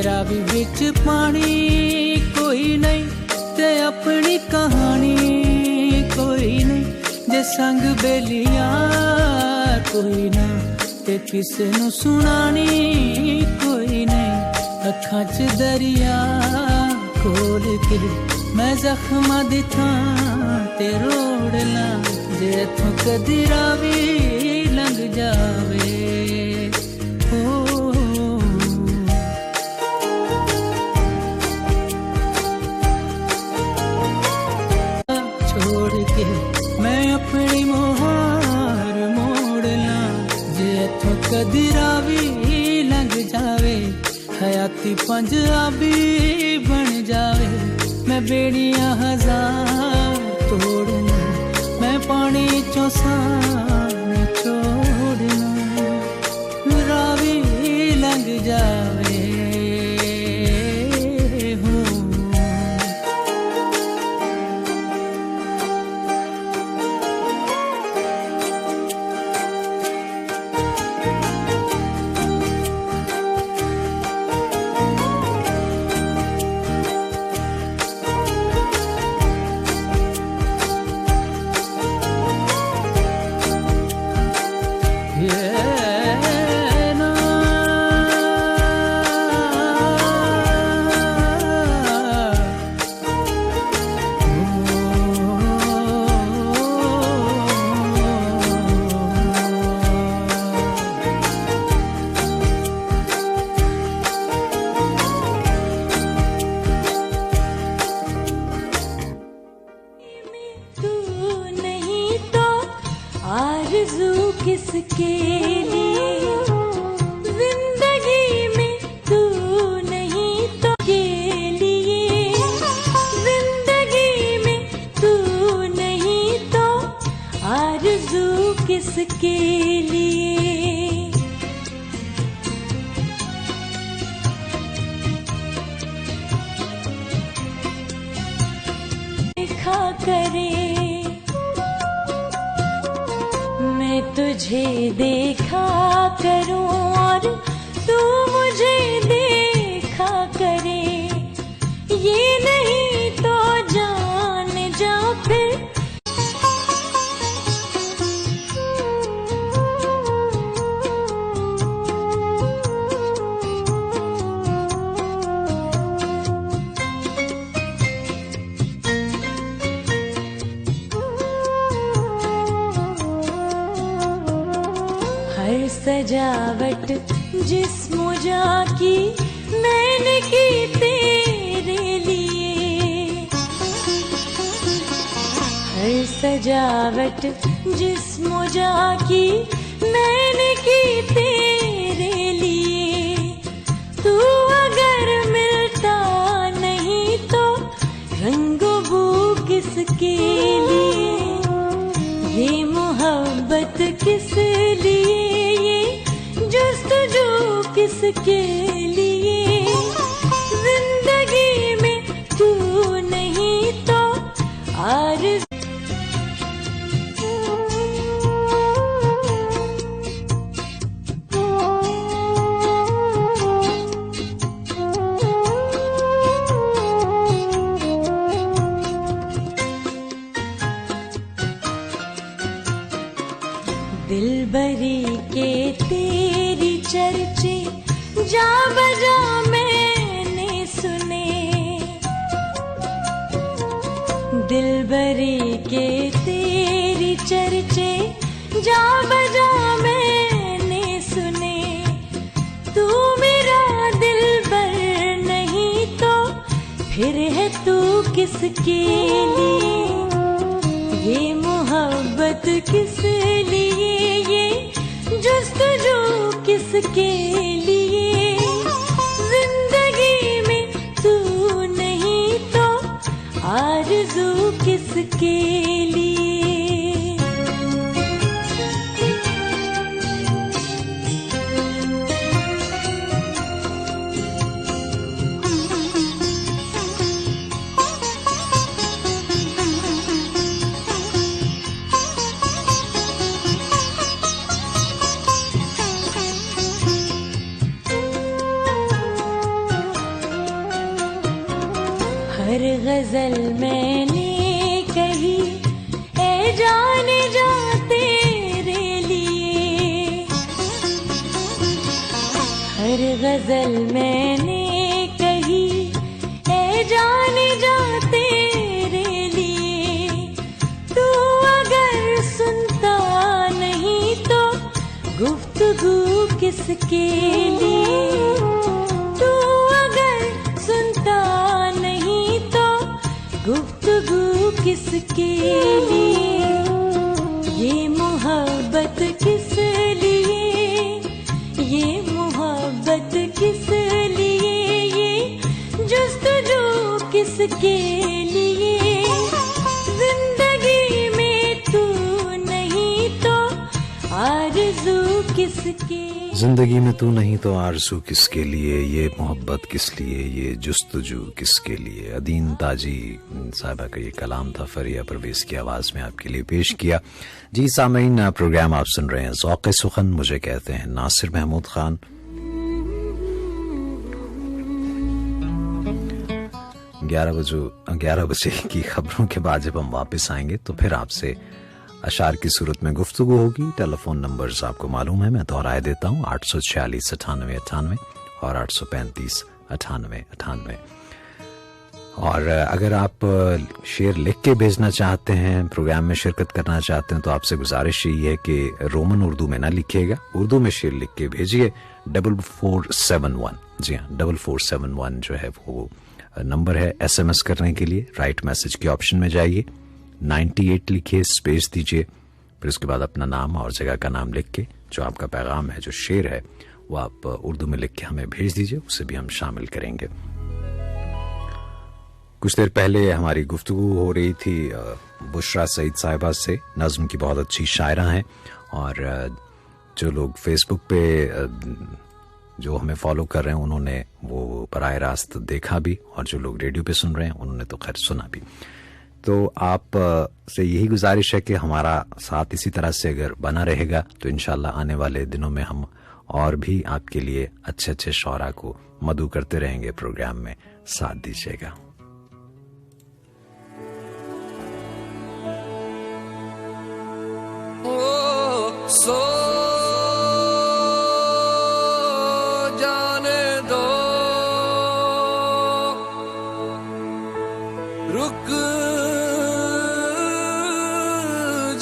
रावी विच पानी कोई नहीं ते अपनी कहानी कोई नहीं, जे संग बेलिया कोई ना ते किसे नू सुनानी कोई नहीं। अखां च दरिया खोल के मैं जख्मां दी थां ते रोड़ ला, जे इथों कदी रावी लंघ जावे। मैं अपनी मोहार मोड़ ला, जे इथों कदी रावी लंघ जावे, हयाती पंजाबी बन जावे, मैं बेड़ियां हजार तोड़ ला, मैं पानी चो सान छोड़ ला, रावी लंघ जावे। आरज़ू किसके लिए, जिंदगी में तू नहीं तो के लिए, जिंदगी में तू नहीं तो आरज़ू किसके लिए। देखा करे मैं तुझे देखा करूं और तू मुझे देखा करे, ये नहीं तो जान जा फिर। हर सजावट जिस्म जा की मैंने की तेरे लिए, हर सजावट जिस्म जा की मैंने की तेरे लिए। तू अगर मिलता नहीं तो रंगो बू किसके लिए, ये मोहब्बत किस लिए, ये जुस्तजू किसके लिए। जिंदगी में तू नहीं तो आरज़ू। दिलबरी के तेरी चर्चे जा बजा मैंने सुने, दिलबरी के तेरी चर्चे जा बजा मैंने सुने। तू मेरा दिलबर नहीं तो फिर है तू किसके लिए, ये मोहब्बत किस लिए, ये जुस्तजू किसके लिए। जिंदगी में तू नहीं तो आरज़ू किसके लिए। हर गजल मैंने कही ए जाने जा तेरे लिए, हर गजल मैंने कही ए जाने जा तेरे लिए। तू अगर सुनता नहीं तो गुफ्तगू किसके लिए, तू अगर सुनता नहीं तो गुफ्तगू किसके लिए। ये मोहब्बत किस लिए, ये मोहब्बत किस लिए, ये जुस्तजू किसके लिए। जिंदगी में तू नहीं तो आरज़ू किसके। जिंदगी में तू नहीं तो आरज़ू किसके लिए, ये मोहब्बत किस लिए, ये जुस्तजू किसके लिए। अदीन ताजी साहिबा का ये कलाम था, फरिया परवेज़ की आवाज़ में आपके लिए पेश किया। जी सामीन, प्रोग्राम आप सुन रहे हैं ज़ौक़ सुखन, मुझे कहते हैं नासिर महमूद खान। 11 बजे की खबरों के बाद जब हम वापस आएंगे तो फिर आपसे अशार की सूरत में गुफ्तगू होगी। टेलीफोन नंबर्स आपको मालूम है, मैं दोहराए देता हूँ, 846 98 98 और 835 98 98। और अगर आप शेर लिख के भेजना चाहते हैं, प्रोग्राम में शिरकत करना चाहते हैं, तो आपसे गुजारिश यही है कि रोमन उर्दू में ना लिखिएगा, उर्दू में शेर लिख के भेजिए 4471। जी हाँ, 4471 जो है वो नंबर है SMS करने के लिए। राइट मैसेज के ऑप्शन में जाइए, 98 लिखिए, स्पेस दीजिए, फिर उसके बाद अपना नाम और जगह का नाम लिख के जो आपका पैगाम है, जो शेर है, वो आप उर्दू में लिख के हमें भेज दीजिए, उसे भी हम शामिल करेंगे। कुछ देर पहले हमारी गुफ्तगू हो रही थी बुशरा सईद साहिबा से। नज़्म की बहुत अच्छी शायरा हैं और जो लोग फेसबुक पे जो हमें फॉलो कर रहे हैं उन्होंने वो बराह रास्त देखा भी, और जो लोग रेडियो पे सुन रहे हैं उन्होंने तो खैर सुना भी। तो आप से यही गुजारिश है कि हमारा साथ इसी तरह से अगर बना रहेगा तो इंशाल्लाह आने वाले दिनों में हम और भी आपके लिए अच्छे अच्छे शौरा को मदऊ करते रहेंगे, प्रोग्राम में साथ दीजिएगा। सो जाने दो, रुक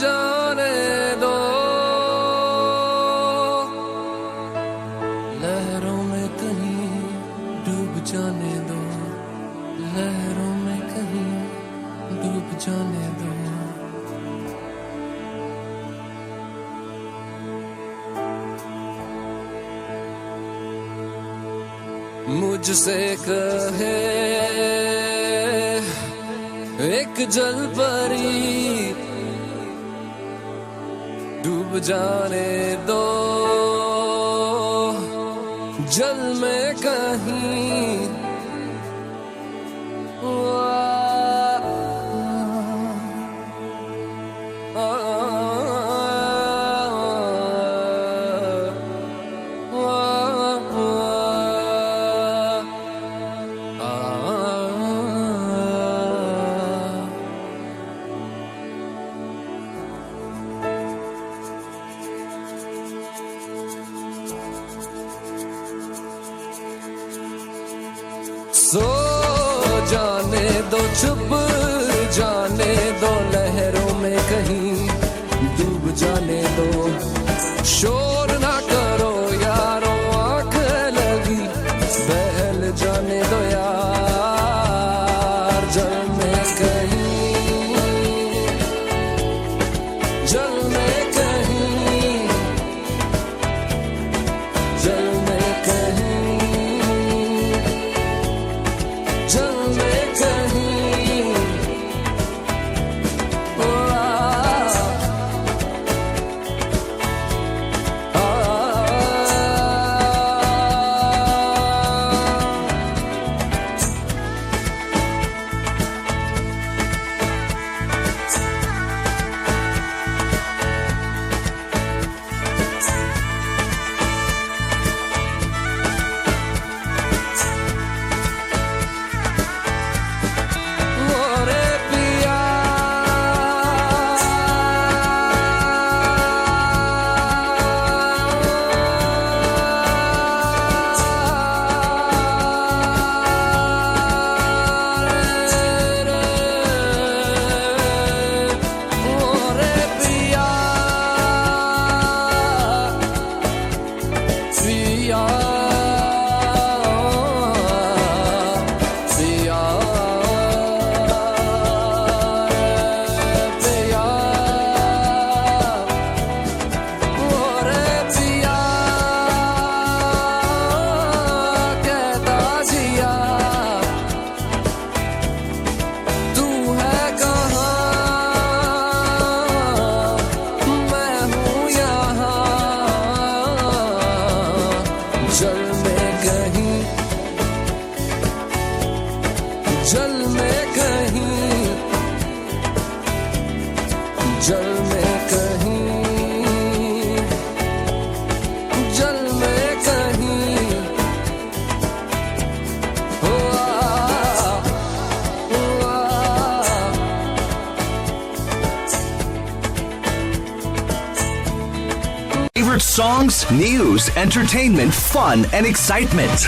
जाने दो, लहरों में कहीं डूब जाने दो, लहरों में कहीं डूब जाने दो। मुझसे कहे एक जलपरी, डूब जाने दो जल में कहीं, सो जाने दो, छुप जाने दो, लहरों में कहीं डूब जाने दो, शोर ना करो यारो, आंख लगी बहल जाने दो यार, जल में कहीं, जल में कहीं, जल में कहीं, जल में कहीं, ओ जल में कहीं, जल में कहीं, जल में कहीं, ओ Favorite songs, news, entertainment, fun, and excitement.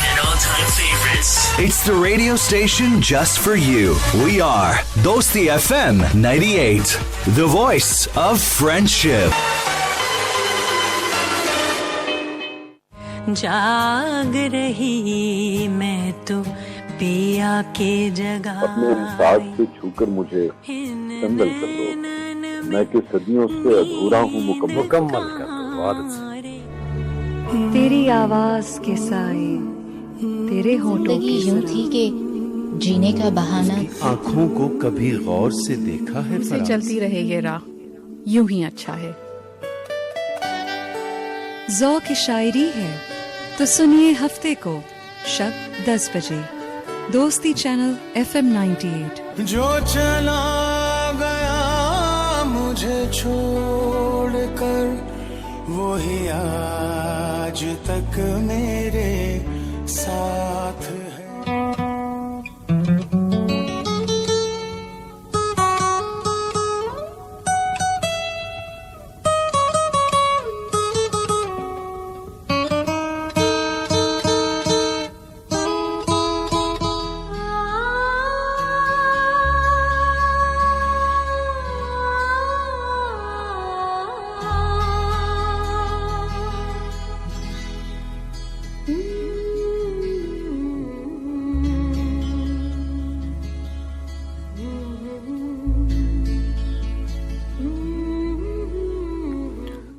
And all-time favorites. It's the radio station just for you. We are Dosti FM 98, the voice of friendship. जाग रही मैं तो पिया के जगह अपने साथ से छूकर मुझे संदल कर दो। मैं कि सदियों से अधूरा हूँ मुकम्मल मुकम्मल कर दो, बहुत अच्छा। तेरी आवाज के साए, तेरे होठों जिंदगी की यूं सरा। थी कि जीने का बहाना आँखों को कभी गौर से देखा है से फराज? चलती रहे ये राह, यूं ही अच्छा है। ज़ौक़ की शायरी है तो सुनिए हफ्ते को शब 10 बजे दोस्ती चैनल FM 98। जो चला गया मुझे छोड़ कर, वो ही आज तक मेरे साथ है।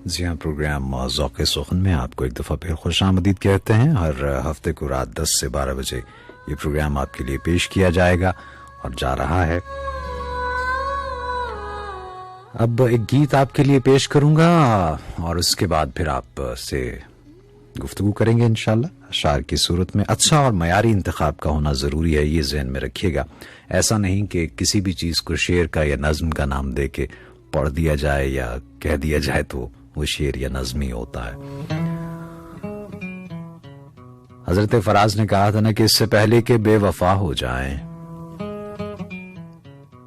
जी हाँ, प्रोग्राम ज़ौक़ सुखन में आपको एक दफ़ा फिर खुश आमदीद कहते हैं। हर हफ्ते को रात 10 से 12 बजे ये प्रोग्राम आपके लिए पेश किया जाएगा और जा रहा है। अब एक गीत आपके लिए पेश करूंगा और उसके बाद फिर आप से गुफ्तगू करेंगे इंशाल्लाह अशार की सूरत में। अच्छा और मयारी इंतखाब का होना ज़रूरी है, ये ज़हन में रखिएगा। ऐसा नहीं कि किसी भी चीज़ को शेर का या नज़्म का नाम दे के पढ़ दिया जाए या कह दिया जाए तो वो शेर या नज़्म ही होता है। हजरत फराज ने कहा था ना कि इससे पहले के बेवफा हो जाएं,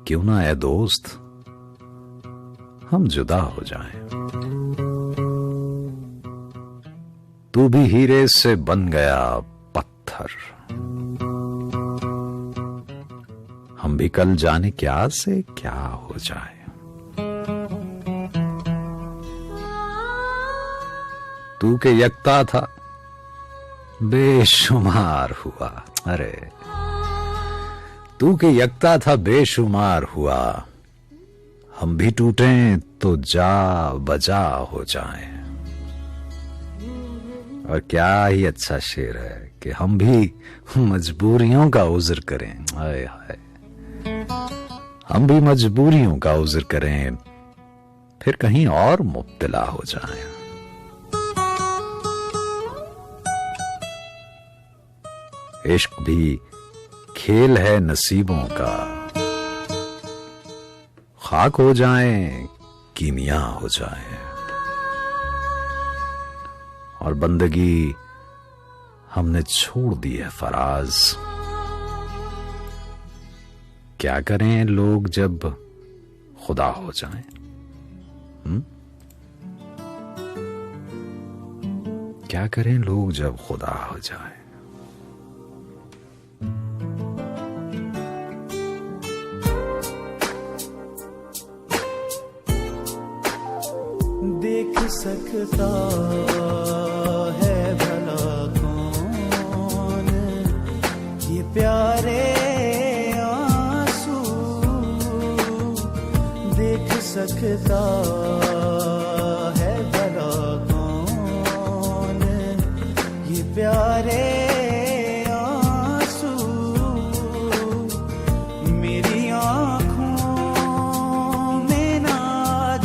क्यों ना ए दोस्त हम जुदा हो जाएं। तू भी हीरे से बन गया पत्थर, हम भी कल जाने क्या से क्या हो जाए। तू के यकता था बेशुमार हुआ, अरे तू के यकता था बेशुमार हुआ, हम भी टूटें तो जा बजा हो जाएं। और क्या ही अच्छा शेर है कि हम भी मजबूरियों का उज़्र करें, हाय हाय, हम भी मजबूरियों का उज़्र करें फिर कहीं और मुब्तला हो जाएं। इश्क भी खेल है नसीबों का, खाक हो जाएं कीमिया हो जाएं। और बंदगी हमने छोड़ दी है फराज, क्या करें लोग जब खुदा हो जाएं। क्या करें लोग जब खुदा हो जाएं। देख सकता है भला कौन ये प्यारे आंसू, देख सकता है भला कौन ये प्यारे आंसू, मेरी आंखों में ना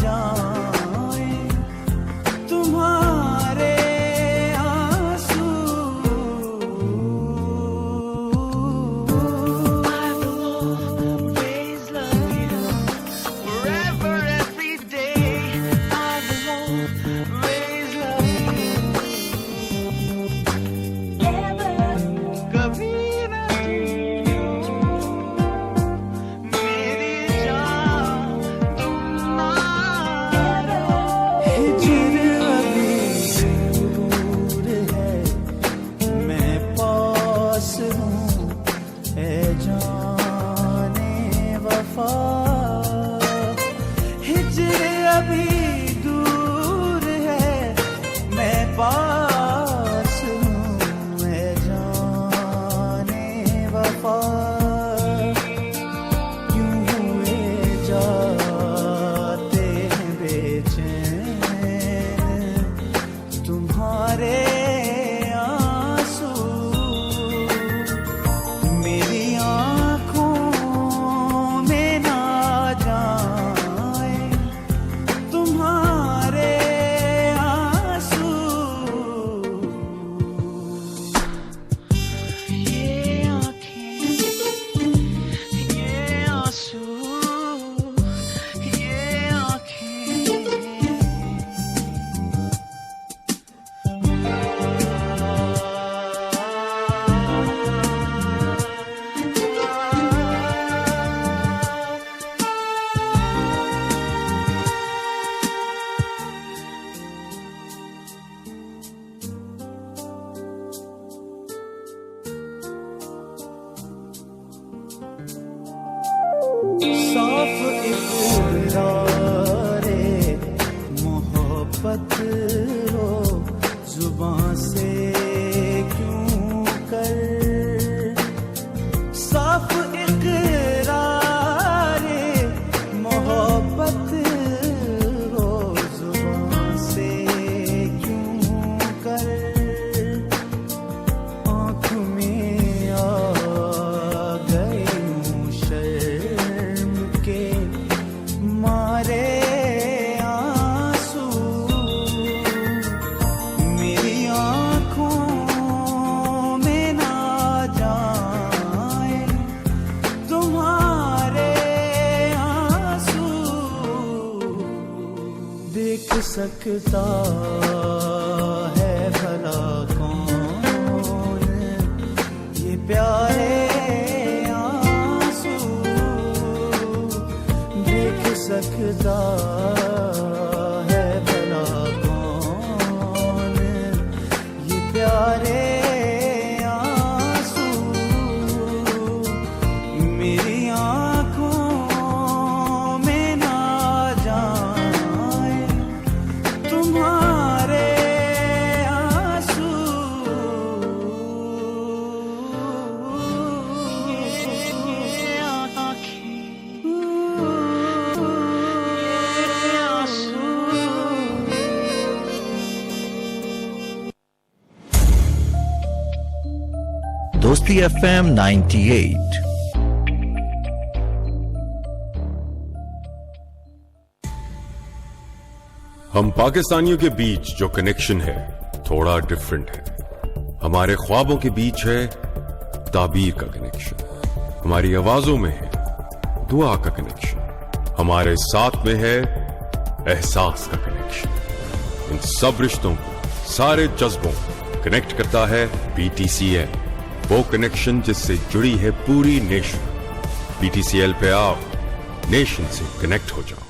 जाए तुम्हारे आंसू। I will always love you forever, every day. मोहब्बत हो जुबां से क्यों कर, साफ इकरारे मोहब्बत हो जुबां से क्यों कर, आँख में आ गए यूं शर्म के मारे आंसू, मेरी आँखों में ना जाए तुम्हारे आंसू, देख सकता है भला कौन ये प्यारे आंसू, देख सकता है भला कौन ये प्यारे आंसू, मेरी आँखों में ना जाए तुम्हारे आंसू, दोस्ती FM 98। हम पाकिस्तानियों के बीच जो कनेक्शन है थोड़ा डिफरेंट है। हमारे ख्वाबों के बीच है ताबीर का कनेक्शन, हमारी आवाजों में है दुआ का कनेक्शन, हमारे साथ में है एहसास का कनेक्शन। इन सब रिश्तों को, सारे जज्बों को कनेक्ट करता है BTCL, वो कनेक्शन जिससे जुड़ी है पूरी नेशन। BTCL पे आओ, नेशन से कनेक्ट हो जाओ।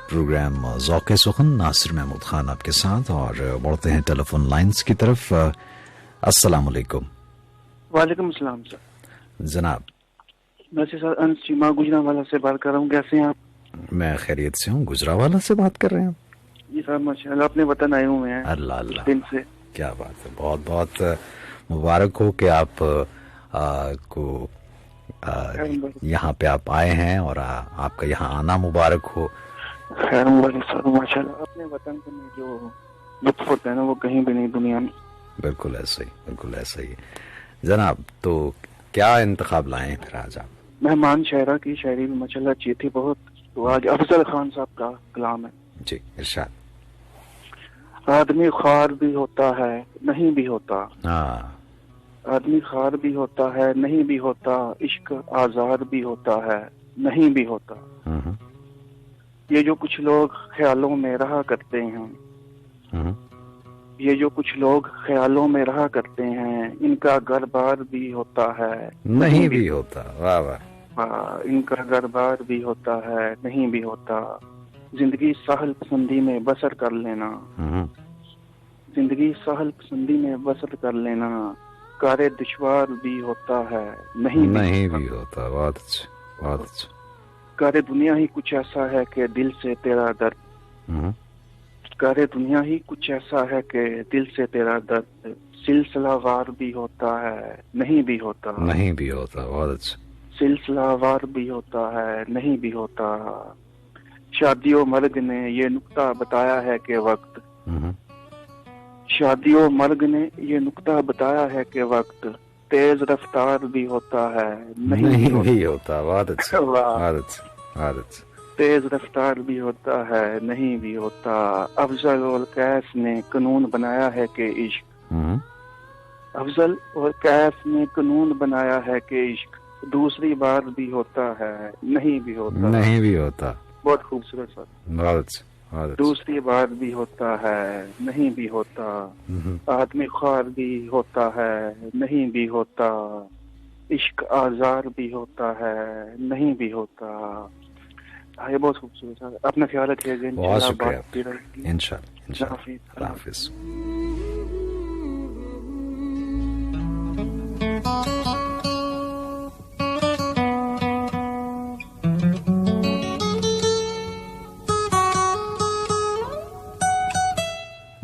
प्रोग्राम ज़ौक़े सुख़न, नासिर महमूद खान आपके साथ, और बढ़ते हैं टेलीफोन लाइंस की तरफ। अस्सलाम वालेकुम। वालेकुम अस्सलाम सर। जनाब, मैं सर अंश चीमा गुजरावाला से बात कर रहा हूँ, कैसे हैं आप? मैं खैरियत से हूँ। गुजरावाला से बात कर रहे हैं? जी सर माशाल्लाह, अपने वतन आए हुए हैं। अल्लाह अल्लाह, दिन से। क्या बात है, बहुत बहुत मुबारक हो कि आप को यहाँ पे आप आए हैं और आपका यहाँ आना मुबारक हो। खैर मुबारक सर, माशाल्लाह अपने वतन के में जो लुत्फ होता है ना वो कहीं भी नहीं दुनिया में। बिल्कुल ऐसे ही, बिल्कुल ऐसे ही। जनाब, तो क्या इंतखाब लाए हैं फिर आज आप? मेहमान शायरा की शायरी में माशाल्लाह अच्छी थी बहुत, तो आज अफजल खान साहब का कलाम है। जी इरशाद। आदमी ख्वार भी होता है नहीं भी होता, आदमी ख्वार भी होता है नहीं भी होता, इश्क आजार भी होता है नहीं भी होता, ये जो कुछ लोग ख्यालों में रहा करते हैं, ये जो कुछ लोग ख्यालों में रहा करते हैं, इनका घर बार भी होता है नहीं भी होता। वाह वाह। इनका घर बार भी होता है नहीं भी होता, जिंदगी सहल पसंदी में बसर कर लेना, जिंदगी सहल पसंदी में बसर कर लेना, कारे दुश्वार भी होता है नहीं भी होता। बहुत अच्छा, बहुत अच्छा। कारे दुनिया ही कुछ ऐसा है कि दिल से तेरा दर्द, कारे दुनिया ही कुछ ऐसा है कि दिल से तेरा दर्द, सिलसिलावार भी होता है नहीं भी होता, नहीं भी होता। बहुत अच्छा। सिलसिलावार भी होता है नहीं भी होता, शादियों मर्ग ने ये नुक्ता बताया है कि वक्त, शादियों मर्ग ने ये नुक्ता बताया है कि वक्त तेज रफ्तार भी होता है नहीं भी होता। बहुत अच्छा, बहुत अच्छा, बहुत अच्छा। तेज रफ्तार भी होता है नहीं भी होता, अफजल और कैस ने कानून बनाया है कि इश्क, अफजल और कैफ ने कानून बनाया है कि इश्क दूसरी बार भी होता है, नहीं भी होता। नहीं भी होता। बहुत खूबसूरत सर। बहुत दूसरी बार भी होता है, नहीं भी होता। आदमी ख्वार भी होता है, नहीं भी होता। इश्क आजार भी होता है, नहीं भी होता। ये बहुत खूबसूरत सर। अपना ख्याल रखिएगा। बहुत शुक्रिया। इंशाल्लाह। अल्लाह हाफिज।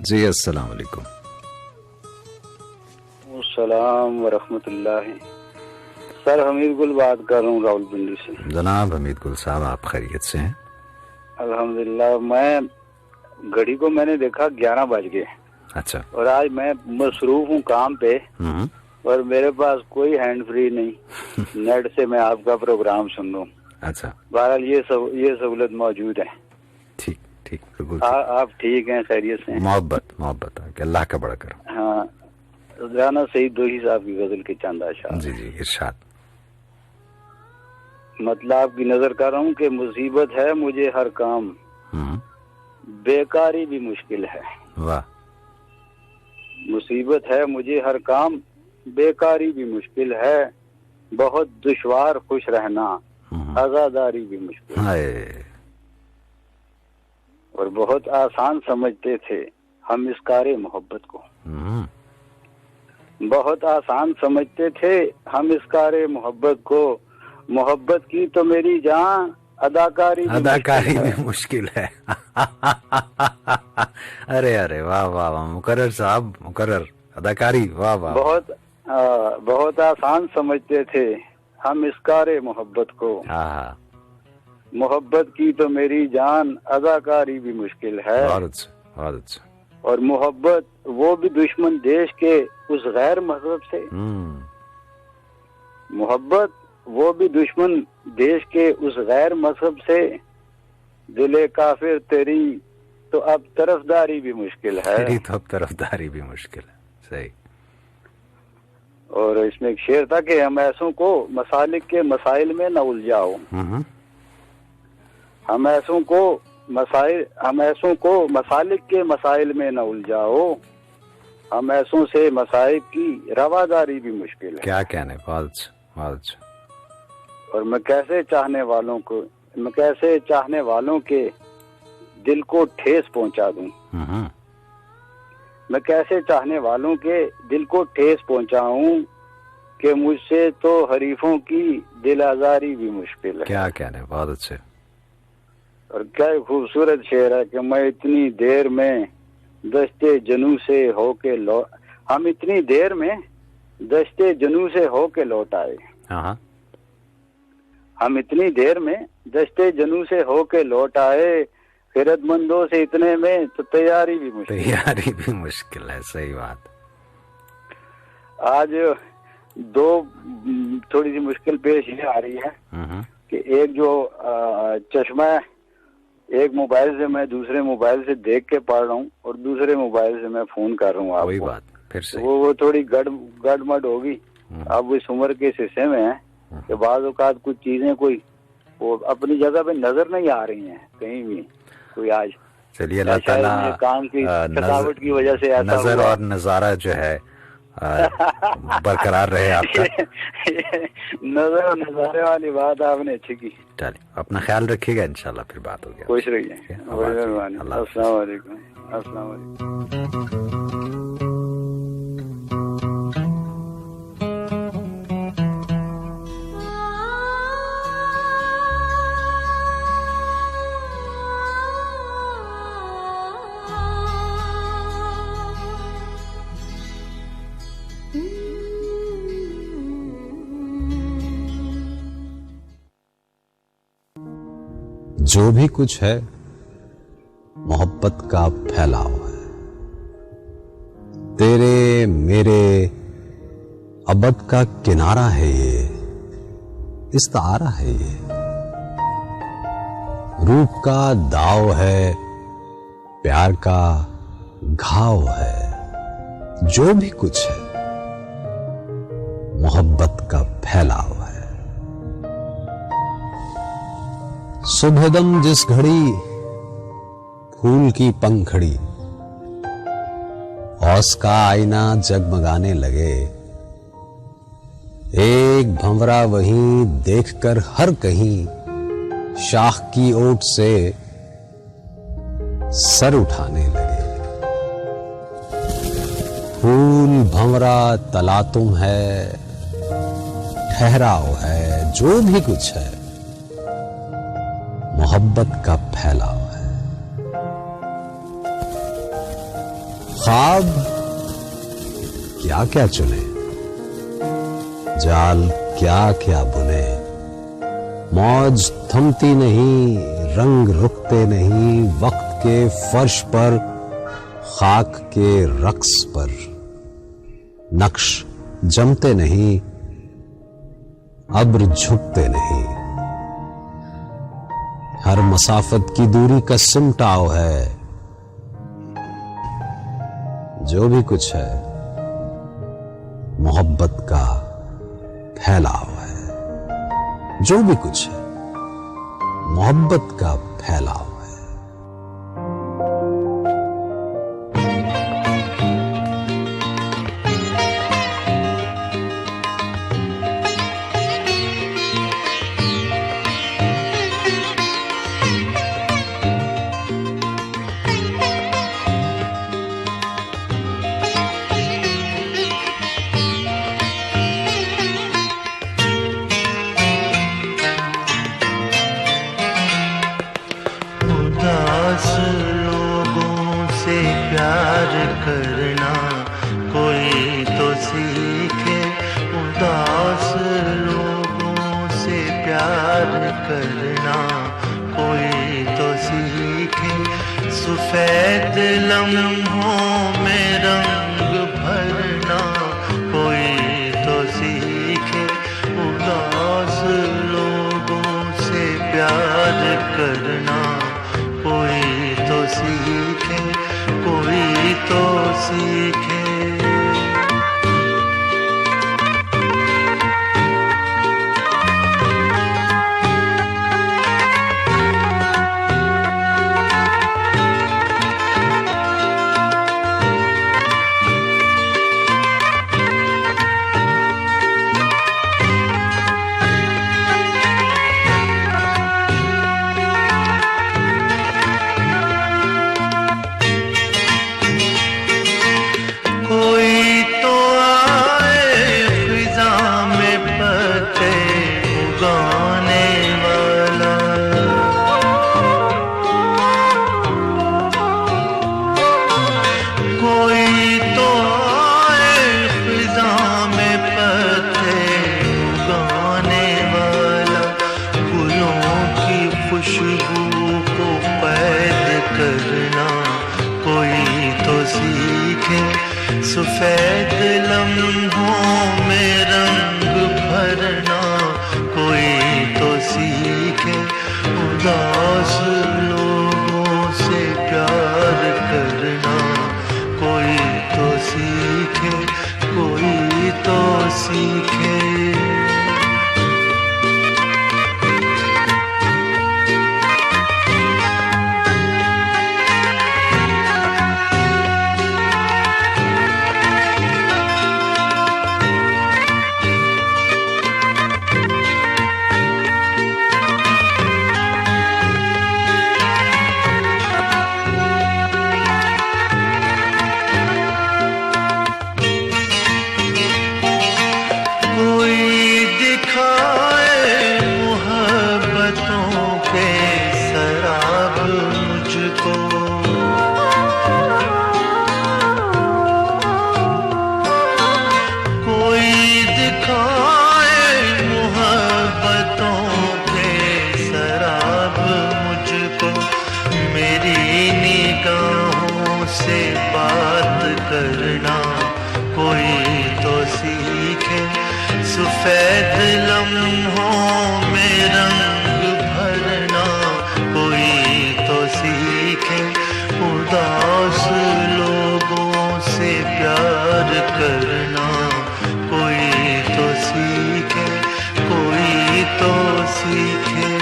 जी अस्सलाम वालेकुम। अस्सलाम वरहमतुल्लाह। सर हमीद गुल बात कर रहा हूँ रावलपिंडी से। जनाब हमीद गुल साहब, आप खैरियत से हैं? अल्हम्दुलिल्लाह। मैं घड़ी को मैंने देखा 11 बज गए। अच्छा। और आज मैं मसरूफ हूँ काम पे और मेरे पास कोई हैंड फ्री नहीं। नेट से मैं आपका प्रोग्राम सुन रहा हूँ। अच्छा। बहरहाल ये सहूलत मौजूद है। ठीक बिल्कुल। आप ठीक हैं, खैरियत से? मोहब्बत अल्लाह का बड़ा कर। हाँ, राना सईद दोही साहब की गजल के चंद अशार। जी इरशाद। मतलब आपकी नजर कर रहा हूँ कि मुसीबत है मुझे हर काम, बेकारी भी मुश्किल है। वाह। मुसीबत है मुझे हर काम, बेकारी भी मुश्किल है। बहुत दुश्वार खुश रहना, आजादारी भी मुश्किल है। और बहुत आसान समझते थे हम इस कारे मोहब्बत को। बहुत आसान समझते थे हम इस कारे मोहब्बत को। मोहब्बत की तो मेरी जान, अदाकारी भी मुश्किल है। अरे वाह मुकर्रर साहब, मुकर्रर। अदाकारी वाह। बहुत आसान समझते थे हम इस कारे मोहब्बत को। मोहब्बत की तो मेरी जान, अदाकारी भी मुश्किल है। और मोहब्बत वो भी दुश्मन देश के उस गैर मजहब से। मोहब्बत वो भी दुश्मन देश के उस गैर मजहब से। दिले काफिर तेरी तो अब तरफदारी भी मुश्किल है। तरफदारी भी मुश्किल है। सही। और इसमें एक शेर था कि हम ऐसों को मसालिक के मसाइल में न उलझाओ। हम ऐसों को मसालिक के मसाइल में न उलझाओ। हम ऐसों से मसाइब की रवादारी भी मुश्किल है। क्या कहने। बहुत। और मैं कैसे चाहने वालों के दिल को ठेस पहुंचा दूं। मैं कैसे चाहने वालों के दिल को ठेस पहुंचाऊं कि मुझसे तो हरीफों की दिल आजारी भी मुश्किल है। क्या कहने। बहुत अच्छे। और क्या खूबसूरत शेर है कि मैं इतनी देर में दस्ते जनू से होके हम इतनी देर में दस्ते जनू से होके लौट आए। हम इतनी देर में दस्ते जनू से होके लौट आए। खिरतमंदों से इतने में तो तैयारी भी मुश्किल है। सही बात। आज दो थोड़ी सी मुश्किल पेश ये आ रही है कि एक जो चश्मा है, एक मोबाइल से मैं दूसरे मोबाइल से देख के पढ़ रहा हूँ और दूसरे मोबाइल से मैं फोन कर रहा हूँ आपको। वही बात फिर से। वो थोड़ी गड़मड़ होगी। अब इस उम्र के हिस्से में है कि बाज़ औक़ात कुछ चीजें कोई वो अपनी जगह पे नजर नहीं आ रही हैं कहीं भी। कोई आज चलिए अल्लाह ताला काम की थकावट की वजह से नजर और नजारा जो है बरकरार रहे आपका। नजर और नजारे वाली बात आपने अच्छी की। चलिए अपना ख्याल रखिएगा, इंशाल्लाह फिर बात होगी। खुश रहिए। अस्सलाम वालेकुम। अस्सलाम वालेकुम। जो भी कुछ है मोहब्बत का फैलाव है। तेरे मेरे अबद का किनारा है ये, इस्तारा है ये। रूप का दाव है, प्यार का घाव है। जो भी कुछ है मोहब्बत का फैलाव है। सुबहदम जिस घड़ी फूल की पंखड़ी औस का आईना जगमगाने लगे, एक भंवरा वहीं देखकर हर कहीं शाख की ओट से सर उठाने लगे। फूल भंवरा तलातुम है, ठहराव है, जो भी कुछ है मोहब्बत का फैलाव है। ख्वाब क्या क्या चुने, जाल क्या क्या बुने, मौज थमती नहीं, रंग रुकते नहीं, वक्त के फर्श पर, खाक के रक्स पर, नक्श जमते नहीं, अब्र झुकते नहीं। हर मसाफत की दूरी का सिमटाव है, जो भी कुछ है मोहब्बत का फैलाव है। जो भी कुछ है मोहब्बत का फैलाव है। करना कोई तो सीखे, उदास लोगों से प्यार करना कोई तो सीखे। सफेद लम्हों में रंग भरना कोई तो सीखे, उदास लोगों से प्यार करना कोई तो सीखे, कोई तो सीखे। सफेद लम्हों में रंग भरना कोई तो सीखे, उदास लोगों से प्यार करना कोई तो सीखे, कोई तो सीखे। सफेद लम्हों में रंग भरना कोई तो सीखे, उदास लोगों से प्यार करना कोई तो सीखे। सीखे।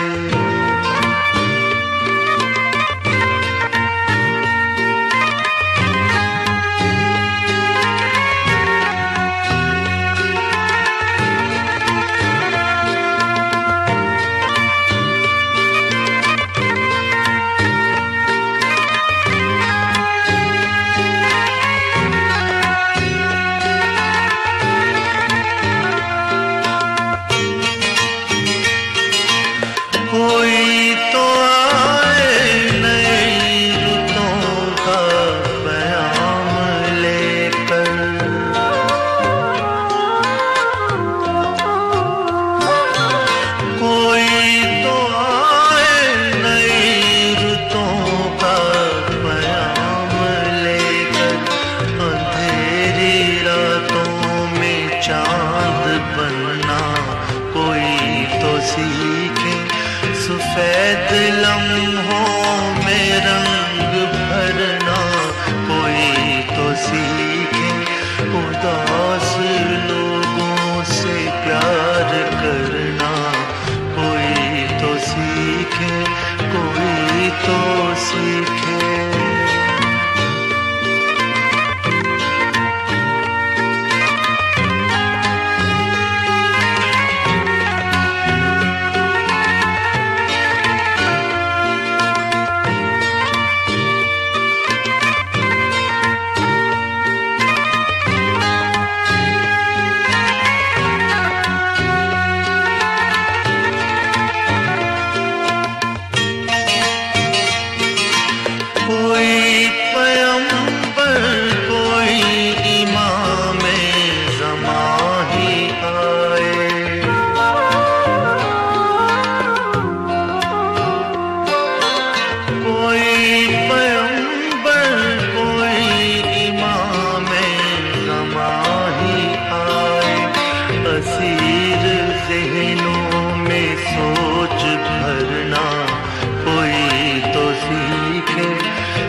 सफेद लम्हों में रंग भरना कोई तो सीखे, उदास लोगों से प्यार करना कोई तो सीखे, कोई तो सीखे।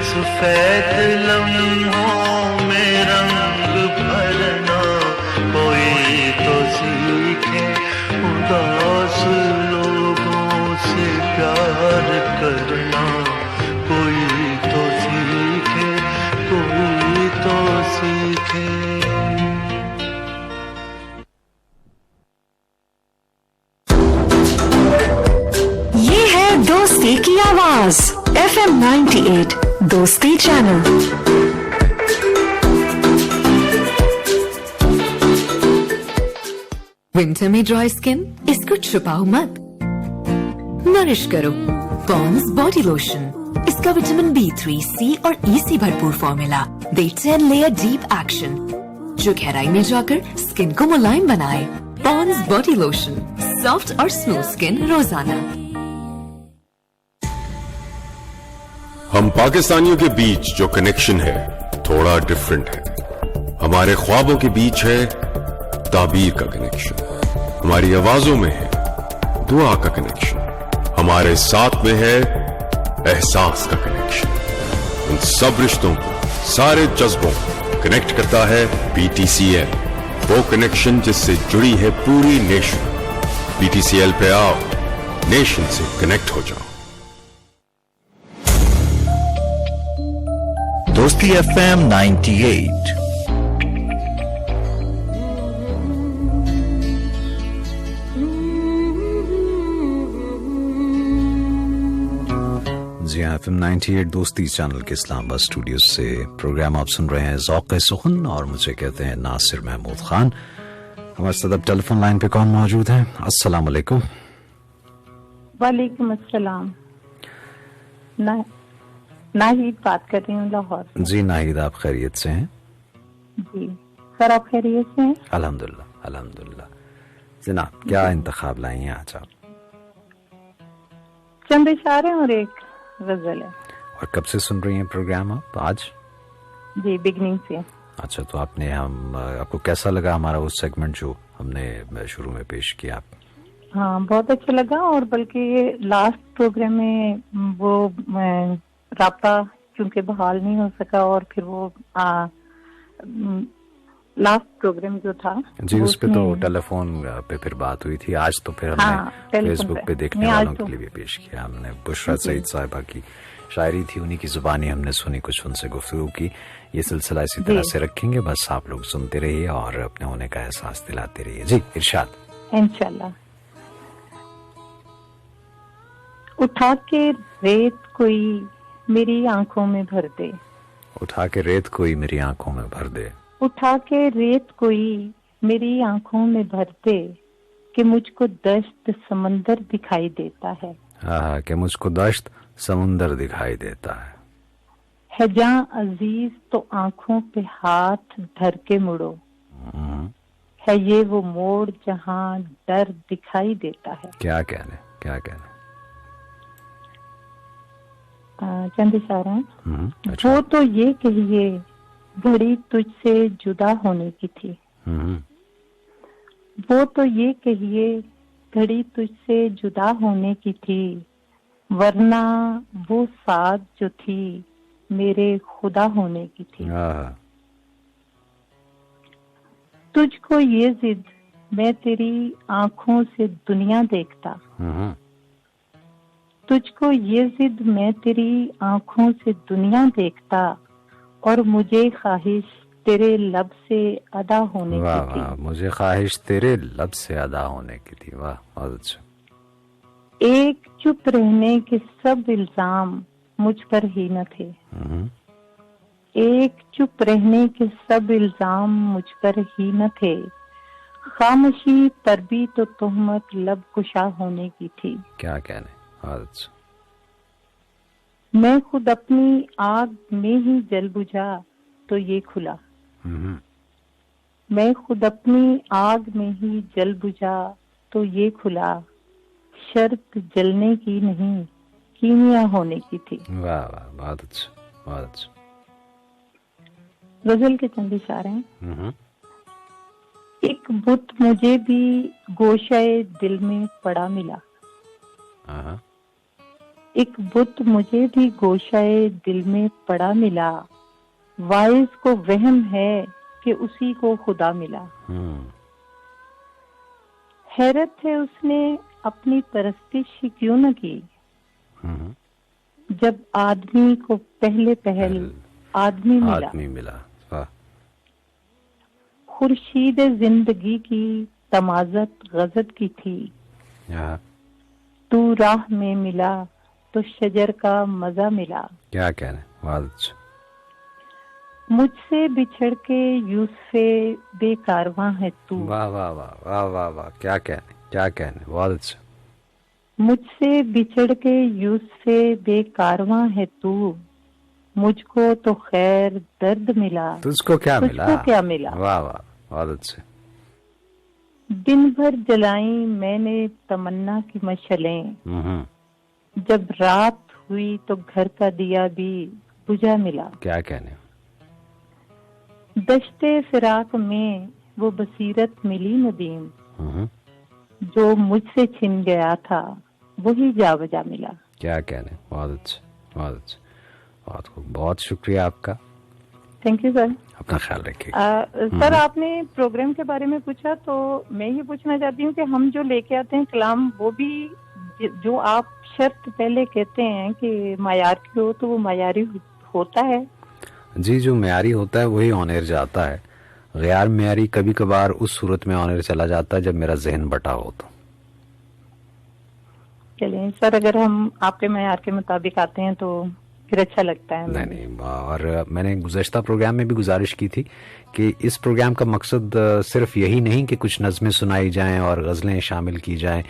सफेद लम्हों में रंग भरना कोई तो सीखे, उदास लोगों से प्यार करना कोई तो सीखे, कोई तो सीखे। ये है दोस्ती की आवाज FM 98 दोस्ती चैनल। विंटर में ड्राई स्किन, इसको छुपाओ मत, नरिश करो पॉन्ड्स बॉडी लोशन। इसका विटामिन B3, C और E से भरपूर फॉर्मूला दे 10 लेयर डीप एक्शन जो गहराई में जाकर स्किन को मुलायम बनाए। पॉन्ड्स बॉडी लोशन, सॉफ्ट और स्मूथ स्किन रोजाना। हम पाकिस्तानियों के बीच जो कनेक्शन है थोड़ा डिफरेंट है। हमारे ख्वाबों के बीच है ताबीर का कनेक्शन, हमारी आवाजों में है दुआ का कनेक्शन, हमारे साथ में है एहसास का कनेक्शन। उन सब रिश्तों को, सारे जज्बों को कनेक्ट करता है BTCL, वो कनेक्शन जिससे जुड़ी है पूरी नेशन। BTCL पे आओ, नेशन से कनेक्ट हो जाओ। दोस्ती FM 98। जी हाँ, FM 98 दोस्ती चैनल के इस्लामाबाद स्टूडियो से प्रोग्राम आप सुन रहे हैं ज़ौक़-ए-सुख़न और मुझे कहते हैं नासिर महमूद खान। हमारे साथ अब टेलीफोन लाइन पे कौन मौजूद है? अस्सलाम वालेकुम। वालेकुम अस्सलाम। नाहिद बात कर रही हूँ लाहौर। जी नाहिद, आप खैरियत से हैं? जी सर, आप खैरियत से हैं? अल्हम्दुलिल्लाह अल्हम्दुलिल्लाह। जनाब, क्या इंतखाब लाई हैं आज आप? चंद इशारे और एक गजल है। और कब से सुन रही हैं प्रोग्राम आप? आज जी बिगनिंग से। अच्छा, तो आपको कैसा लगा हमारा वो सेगमेंट जो हमने शुरू में पेश किया? आप हाँ, बहुत अच्छा लगा। और बल्कि लास्ट प्रोग्राम में वो राब्ता क्योंकि बहाल नहीं हो सका और फिर वो लास्ट प्रोग्राम जो था जी, उस पे तो टेलीफोन पे फिर बात हुई थी। आज तो फिर हमने फेसबुक पे देखने वालों के लिए भी पेश किया। हमने बुशरा सईद साहिबा की शायरी थी, उन्हीं की जुबानी हमने सुनी, कुछ उनसे गुफ्तगू की। ये सिलसिला इसी तरह से रखेंगे, बस आप लोग सुनते रहिए और अपने होने का एहसास दिलाते रहिए। जी इरशाद। इंशाल्लाह। उठा के रेत कोई मेरी आंखों में भर दे, उठा के रेत कोई मेरी आंखों में भर दे, उठा के रेत कोई मेरी आंखों में भर दे, कि मुझको दश्त समंदर दिखाई देता है। हाँ, कि मुझको दश्त समुंदर दिखाई देता है जहां अजीज तो आंखों पे हाथ धर के मुड़ो, है ये वो मोड़ जहां डर दिखाई देता है। क्या कहने, क्या कहने। चंद इशारा। वो तो ये कहिए घड़ी तुझसे जुदा होने की थी, वो तो ये कहिए घड़ी तुझसे जुदा होने की थी, वरना वो साथ जो थी मेरे खुदा होने की थी। तुझको ये जिद मैं तेरी आंखों से दुनिया देखता, तुझको ये जिद मैं तेरी आंखों से दुनिया देखता, और मुझे ख्वाहिश तेरे लब से अदा होने की थी। वाह, मुझे ख्वाहिश तेरे लब से अदा होने की थी। वाह, बहुत अच्छा। एक चुप रहने के सब इल्जाम मुझ पर ही न थे, एक चुप रहने के सब इल्जाम मुझ पर ही न थे, खामोशी पर भी तो तोहमत लब कुशा होने की थी। क्या कहने, बहुत अच्छा। मैं खुद अपनी आग में ही जल बुझा तो ये खुला, मैं खुद अपनी आग में ही जल बुझा तो ये खुला, शर्त जलने की नहीं कीमिया होने की थी। वाह वाह, बहुत अच्छा, बहुत अच्छा। गजल के चंद इशारे हैं। एक बुत मुझे भी गोशाए दिल में पड़ा मिला, एक बुत मुझे भी गोशाए दिल में पड़ा मिला, वाइज को वहम है कि उसी को खुदा मिला। हैरत है उसने अपनी परस्तिश क्यों न की, जब आदमी को पहले पहल आदमी मिला। खुर्शीद जिंदगी की तमाजत गजब की थी, तू राह में मिला तो शजर का मजा मिला। क्या कहने, बहुत अच्छा। मुझसे बिछड़ के यूसुफे बेकारवां है तू। वाह वाह वाह वाह वाह वाह, क्या कहने, क्या कहने, बहुत अच्छा। मुझसे बिछड़ के यूसुफे बेकारवां है तू, मुझको तो खैर दर्द मिला, तुझको क्या मिला, तुझको क्या मिला। वाह वाह, बहुत अच्छे। दिन भर जलाई मैंने तमन्ना की मशलें, जब रात हुई तो घर का दिया भी बुझा मिला। क्या कहने। दश्ते फिराक में वो बसीरत मिली नदीम, जो मुझसे छिन गया था वही जा बजा मिला। क्या कहने, बहुत अच्छा, बहुत अच्छा, बहुत खूब, बहुत शुक्रिया आपका। Thank you sir. अपना ख्याल रखिए। सर आपने प्रोग्राम के बारे में पूछा, तो मैं ये पूछना चाहती हूँ कि हम जो लेके आते हैं कलाम, वो भी जो आप शर्त पहले कहते हैं कि मायार की हो, तो वो मायारी होता है? जी, जो म्यारी होता है वही ऑन एयर जाता है। गैर म्यारी कभी कभार उस सूरत में ऑन एयर चला जाता है जब मेरा जहन बटा हो तो। चलिए सर, अगर हम आपके मायार के मुताबिक आते हैं तो फिर अच्छा लगता है। नहीं, और मैंने गुज़श्ता प्रोग्राम में भी गुजारिश की थी कि इस प्रोग्राम का मकसद सिर्फ यही नहीं कि कुछ नज़में सुनाई जाएं और गज़लें शामिल की जाएं,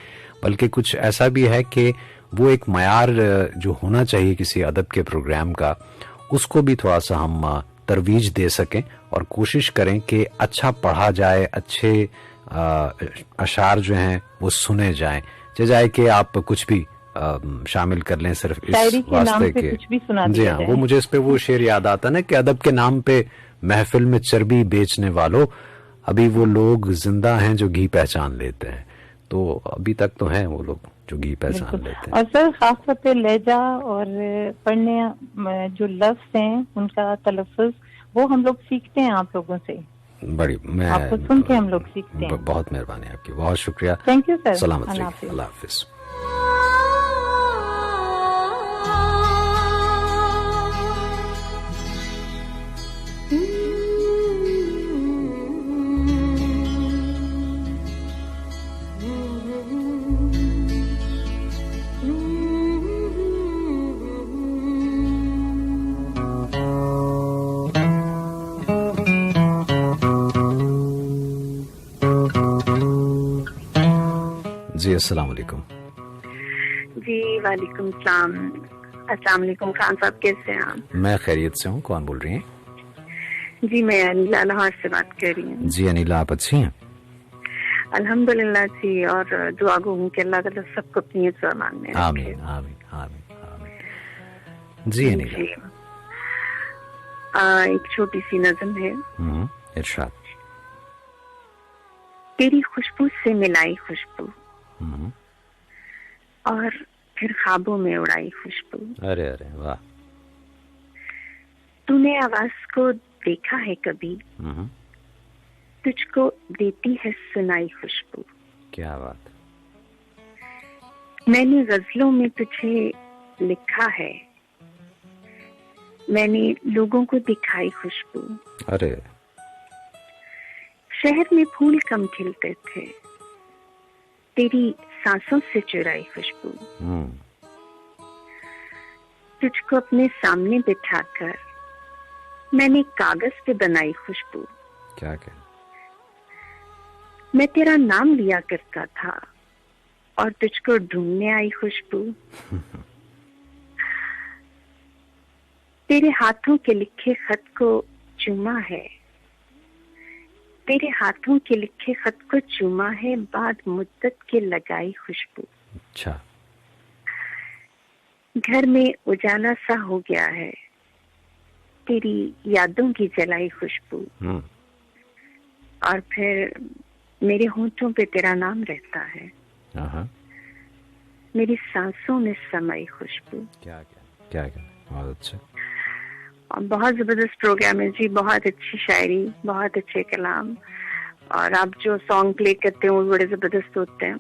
बल्कि कुछ ऐसा भी है कि वो एक मयार जो होना चाहिए किसी अदब के प्रोग्राम का, उसको भी थोड़ा सा हम तरवीज दे सकें और कोशिश करें कि अच्छा पढ़ा जाए, अच्छे अशार जो हैं वो सुने जाएं, चाहे कि आप कुछ भी शामिल कर लें सिर्फ इस वास्ते के। जी हाँ, वो मुझे इस पे वो शेर याद आता ना कि अदब के नाम पे महफिल में चर्बी बेचने वालों, अभी वो लोग जिंदा हैं जो घी पहचान लेते हैं। तो अभी तक तो हैं वो लोग जो घी पहचान लेते हैं। और सर खासतौर पे लहजा और पढ़ने जो लफ्ज हैं उनका तलफ़ुज़, वो हम लोग सीखते हैं आप लोगों से। बड़ी मैं आपको सुन के हम लोग सीखते हैं। बहुत मेहरबानी आपकी, बहुत शुक्रिया। Thank you sir. सलामत रहिए। अल्लाह हाफिज। जी अस्सलाम वालेकुम। जी वालेकुम सलाम। अस्सलाम वालेकुम खान साहब, कैसे हैं आप? मैं खैरियत से हूँ। कौन बोल रही हैं? जी मैं अनिला लाहौर से बात कर रही हूँ। जी अनिला, आप अच्छी हैं? अल्हम्दुलिल्लाह जी, और दुआ गो हूँ कि अल्लाह ताला सबको अपनी हिफ्ज़ मान में रखे। आमीन आमीन आमीन आमीन। जी अनिला, एक छोटी सी नज़म है। इरशाद। तेरी खुशबू से मिलाई खुशबू और फिर ख्वाबों में उड़ाई खुशबू। अरे अरे वाह। तूने आवाज को देखा है कभी? तुझको देती है सुनाई खुशबू। क्या बात। मैंने गजलों में तुझे लिखा है, मैंने लोगों को दिखाई खुशबू। अरे। शहर में फूल कम खिलते थे, तेरी सांसों से चुराई खुशबू। तुझको अपने सामने बिठाकर मैंने कागज पे बनाई खुशबू। क्या क्या। मैं तेरा नाम लिया करता था और तुझको ढूंढने आई खुशबू। तेरे हाथों के लिखे खत को चूमा है, तेरे हाथों के लिखे खत को चूमा है, बाद मुद्दत के लगाई खुशबू। अच्छा। घर में उजाला सा हो गया है, तेरी यादों की जलाई खुशबू। और फिर मेरे होंठों पे तेरा नाम रहता है, मेरी सांसों में समाई खुशबू। क्या क्या क्या क्या। बहुत अच्छा। बहुत जबरदस्त प्रोग्राम है जी, बहुत अच्छी शायरी, बहुत अच्छे कलाम, और आप जो सॉन्ग प्ले करते हैं वो बड़े जबरदस्त होते हैं,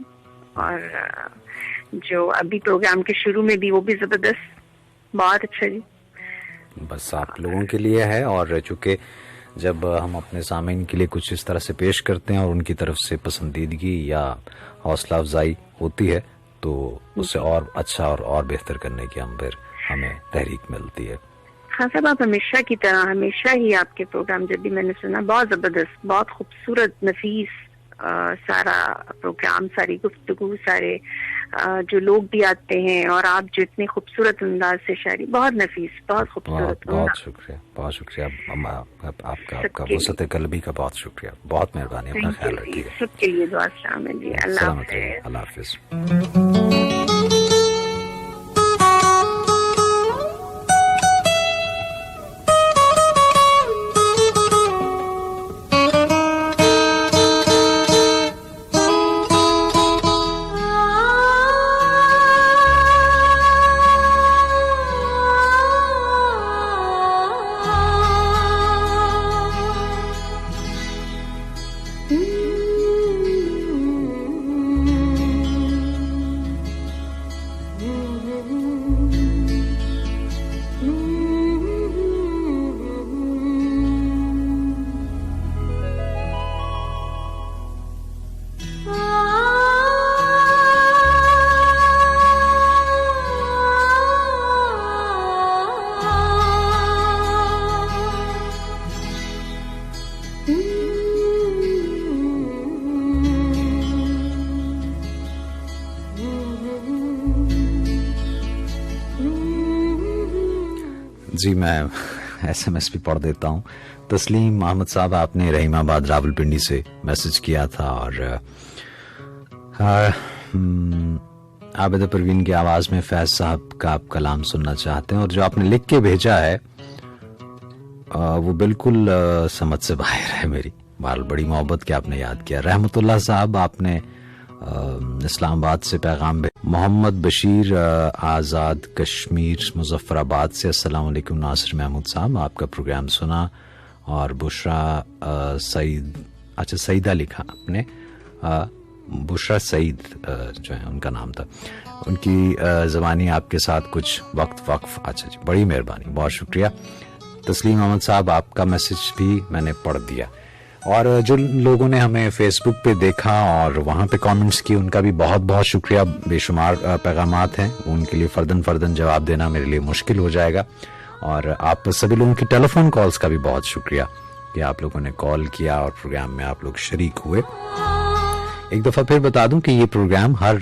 और जो अभी प्रोग्राम के शुरू में भी वो भी जबरदस्त, बहुत अच्छा जी। बस आप लोगों के लिए है, और चूंकि जब हम अपने सामीन के लिए कुछ इस तरह से पेश करते हैं और उनकी तरफ से पसंदीदगी या हौसला अफजाई होती है तो उससे और अच्छा और बेहतर करने की हमें तहरीक मिलती है। हाँ साहब, आप हमेशा की तरह, हमेशा ही आपके प्रोग्राम जब भी मैंने सुना बहुत जबरदस्त, बहुत खूबसूरत, नफीस सारा प्रोग्राम, सारी गुफ्तगू, सारे जो लोग भी आते हैं, और आप जो इतने खूबसूरत अंदाज से शायरी, बहुत नफीस, बहुत खूबसूरत। बहुत शुक्रिया, बहुत शुक्रिया आपका वसत कल्बी का बहुत शुक्रिया, बहुत मेहरबानी। अपना ख्याल रखिए। सबके लिए दुआ शामिल जी। अल्लाह हाफिज। जी मैं SMS भी पढ़ देता हूँ। तस्लीम अहमद साहब, आपने रहीमाबाद रावलपिंडी से मैसेज किया था, और आबिदा परवीन की आवाज़ में फैज साहब का आप कलाम सुनना चाहते हैं, और जो आपने लिख के भेजा है वो बिल्कुल समझ से बाहर है मेरी। बड़ी मोहब्बत के आपने याद किया। रहमतुल्लाह साहब, आपने इस्लामाबाद से पैगाम भेजा। मोहम्मद बशीर आज़ाद कश्मीर मुजफ्फराबाद से, अस्सलाम वालेकुम नासिर महमूद साहब, आपका प्रोग्राम सुना और बुशरा सईद, अच्छा सईदा लिखा आपने, बुशरा सईद जो है उनका नाम था, उनकी ज़बानी आपके साथ कुछ वक्फ। अच्छा जी, बड़ी मेहरबानी, बहुत शुक्रिया। तस्लीम अहमद साहब, आपका मैसेज भी मैंने पढ़ दिया। और जो लोगों ने हमें फेसबुक पे देखा और वहाँ पे कमेंट्स किए, उनका भी बहुत बहुत शुक्रिया। बेशुमार पैगामात हैं, उनके लिए फर्दन जवाब देना मेरे लिए मुश्किल हो जाएगा। और आप सभी लोगों की टेलीफोन कॉल्स का भी बहुत शुक्रिया कि आप लोगों ने कॉल किया और प्रोग्राम में आप लोग शरीक हुए। एक दफ़ा फिर बता दूं कि ये प्रोग्राम हर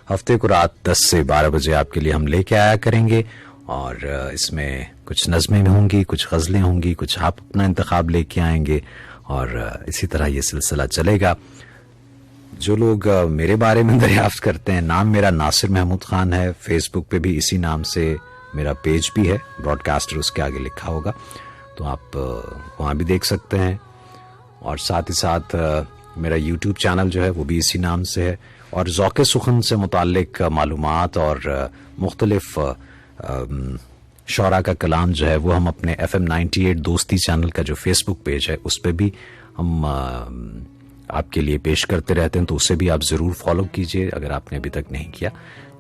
हफ्ते को रात 10 से 12 बजे आपके लिए हम लेके आया करेंगे। और इसमें कुछ नज़में होंगी, कुछ गज़लें होंगी, कुछ आप अपना इंतखाब लेके आएंगे और इसी तरह ये सिलसिला चलेगा। जो लोग मेरे बारे में दरियाफ्त करते हैं, नाम मेरा नासिर महमूद खान है। फेसबुक पे भी इसी नाम से मेरा पेज भी है, ब्रॉडकास्टर उसके आगे लिखा होगा, तो आप वहाँ भी देख सकते हैं। और साथ ही साथ मेरा यूट्यूब चैनल जो है वो भी इसी नाम से है। और ज़ौक़े सुखन से मुताल्लिक मालूमात और मुख्तलिफ शौरा का कलाम जो है वो हम अपने FM 98 दोस्ती चैनल का जो फेसबुक पेज है उस पर भी हम आपके लिए पेश करते रहते हैं, तो उसे भी आप ज़रूर फॉलो कीजिए अगर आपने अभी तक नहीं किया।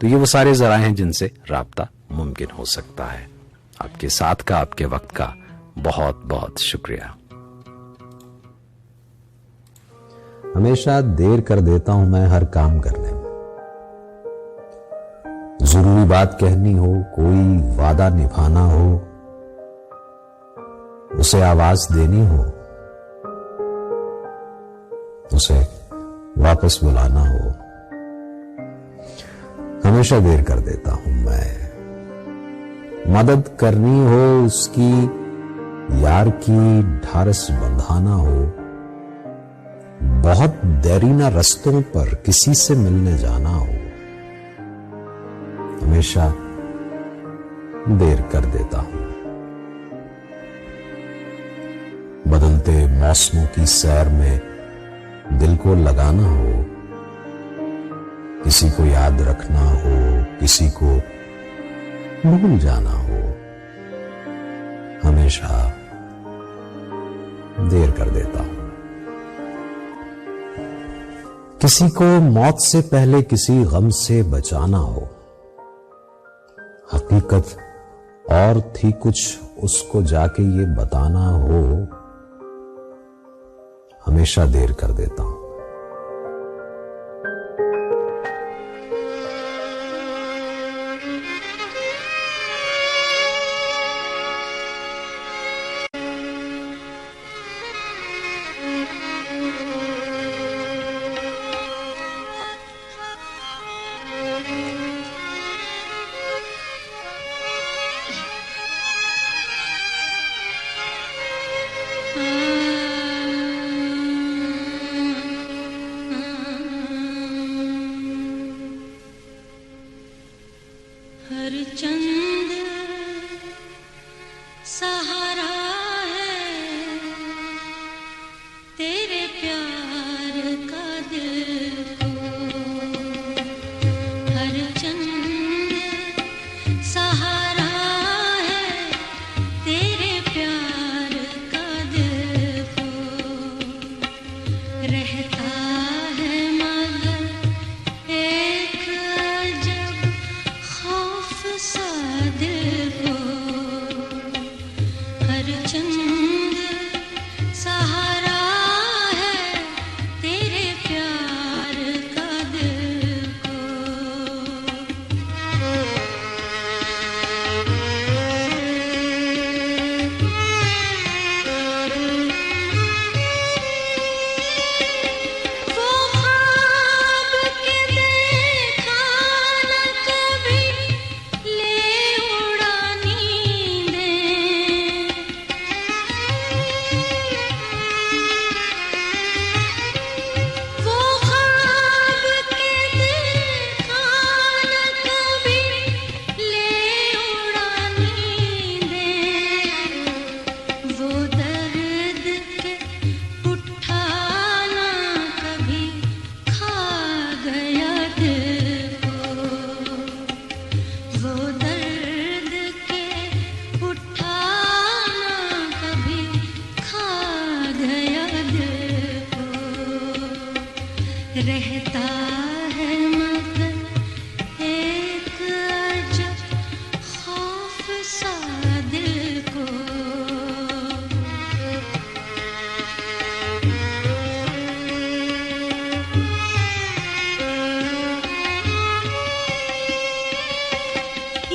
तो ये वो सारे ज़राए हैं जिनसे राब्ता मुमकिन हो सकता है। आपके साथ का, आपके वक्त का बहुत बहुत शुक्रिया। हमेशा देर कर देता हूं मैं हर काम करने में। जरूरी बात कहनी हो, कोई वादा निभाना हो, उसे आवाज देनी हो, उसे वापस बुलाना हो, हमेशा देर कर देता हूं मैं। मदद करनी हो उसकी, यार की ढारस बंधाना हो, बहुत देरीना रस्तों पर किसी से मिलने जाना हो, हमेशा देर कर देता हूं। बदलते मौसमों की सैर में दिल को लगाना हो, किसी को याद रखना हो, किसी को भूल जाना हो, हमेशा देर कर देता हूं। किसी को मौत से पहले किसी गम से बचाना हो, हकीकत और थी कुछ उसको जाके ये बताना हो, हमेशा देर कर देता हूं। रहता है मगर एक अजब खौफ सा दिल को।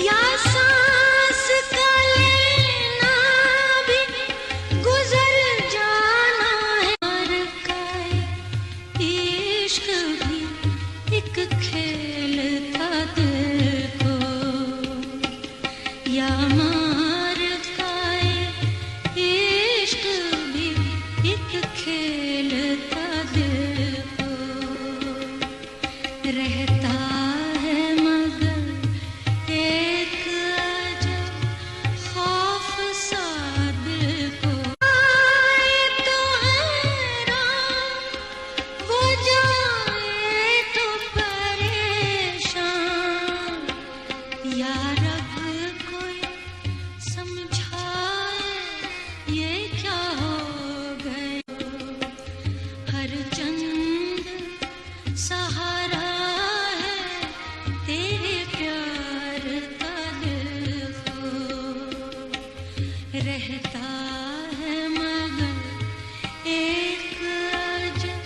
या सांस का लेना भी गुजर जाना है, और का इश्क भी एक खेल था दिल को। या मार का इश्क भी एक खेल था दिल को। रहता है मगर एक अजब खौफ सा दिल को। आए तो हैरान, वो जाए तो परेशान। या रब कोई समझाए ये क्या हो गया। हर चंद सहारा है तेरे प्यार का दिल को। रहता है मगर एक अजब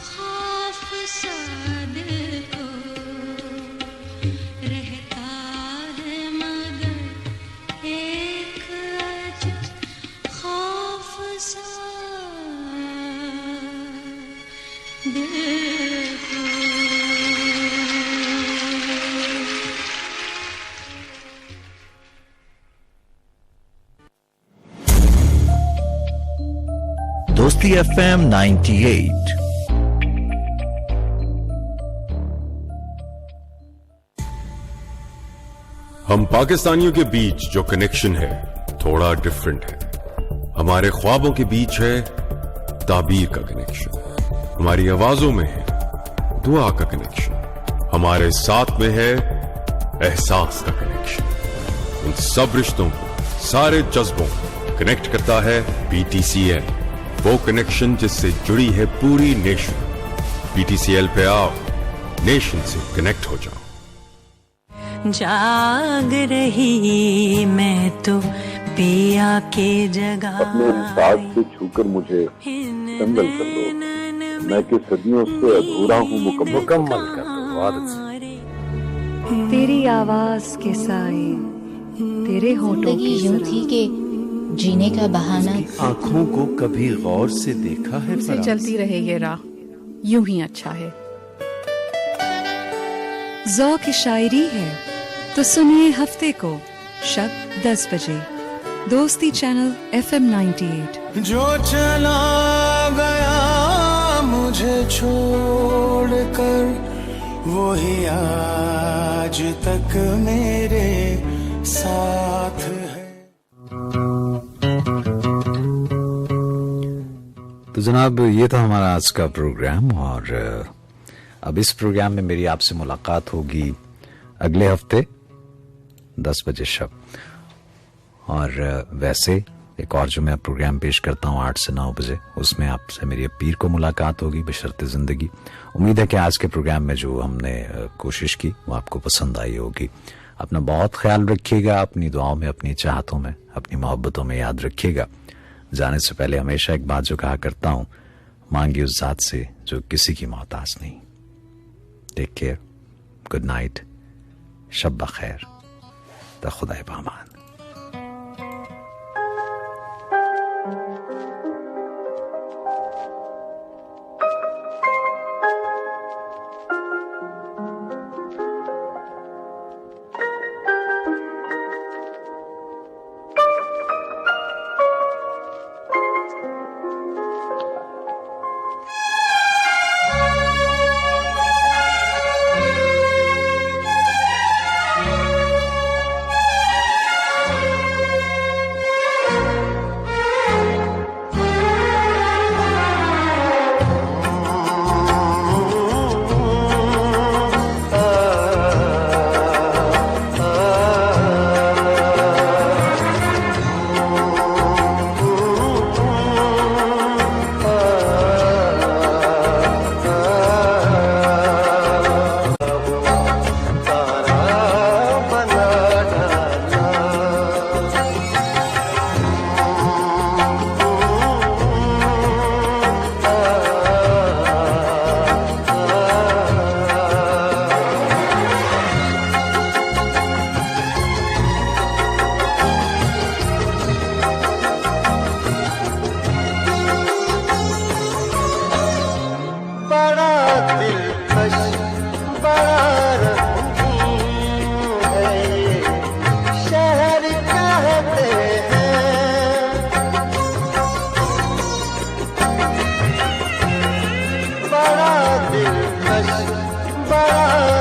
खौफ सा दिल को। रहता है मगर एक अजब खौफ सा दिल को। दोस्ती FM 98। हम पाकिस्तानियों के बीच जो कनेक्शन है थोड़ा डिफरेंट है। हमारे ख्वाबों के बीच है ताबीर का कनेक्शन, हमारी आवाजों में है दुआ का कनेक्शन, हमारे साथ में है एहसास का कनेक्शन। उन सब रिश्तों को, सारे जज्बों को कनेक्ट करता है BTCL, वो कनेक्शन जिससे जुड़ी है पूरी नेशन। BTCL पे आओ, नेशन से कनेक्ट हो जाओ। जाग रही मैं तो पिया के जगह। अपने साथ से छूकर मुझे संगल कर लो, मैं कि सदियों से अधूरा हूँ मुकम्मल कर दो। तेरी आवाज के साए, तेरे होठों की यूं थी कि जीने का बहाना। आंखों को कभी गौर से देखा है से चलती रहे ये राह, यूं ही अच्छा है। ज़ौक़ शायरी है तो सुनिए हफ्ते को शब 10 बजे दोस्ती चैनल FM 98। जो चला गया मुझे छोड़कर, वो ही आज तक मेरे साथ है। तो जनाब ये था हमारा आज का प्रोग्राम, और अब इस प्रोग्राम में मेरी आपसे मुलाकात होगी अगले हफ्ते 10 बजे शब। और वैसे एक और जो मैं प्रोग्राम पेश करता हूँ 8 से 9 बजे, उसमें आपसे मेरी पीर को मुलाकात होगी बशर्ते ज़िंदगी। उम्मीद है कि आज के प्रोग्राम में जो हमने कोशिश की वो आपको पसंद आई होगी। अपना बहुत ख्याल रखिएगा, अपनी दुआओं में, अपनी चाहतों में, अपनी मोहब्बतों में याद रखिएगा। जाने से पहले हमेशा एक बात जो कहा करता हूँ, मांगी उस ज़ात से जो किसी की मोहताज नहीं। टेक केयर, गुड नाइट, शब बखैर, ता खुदा पामान। बड़ा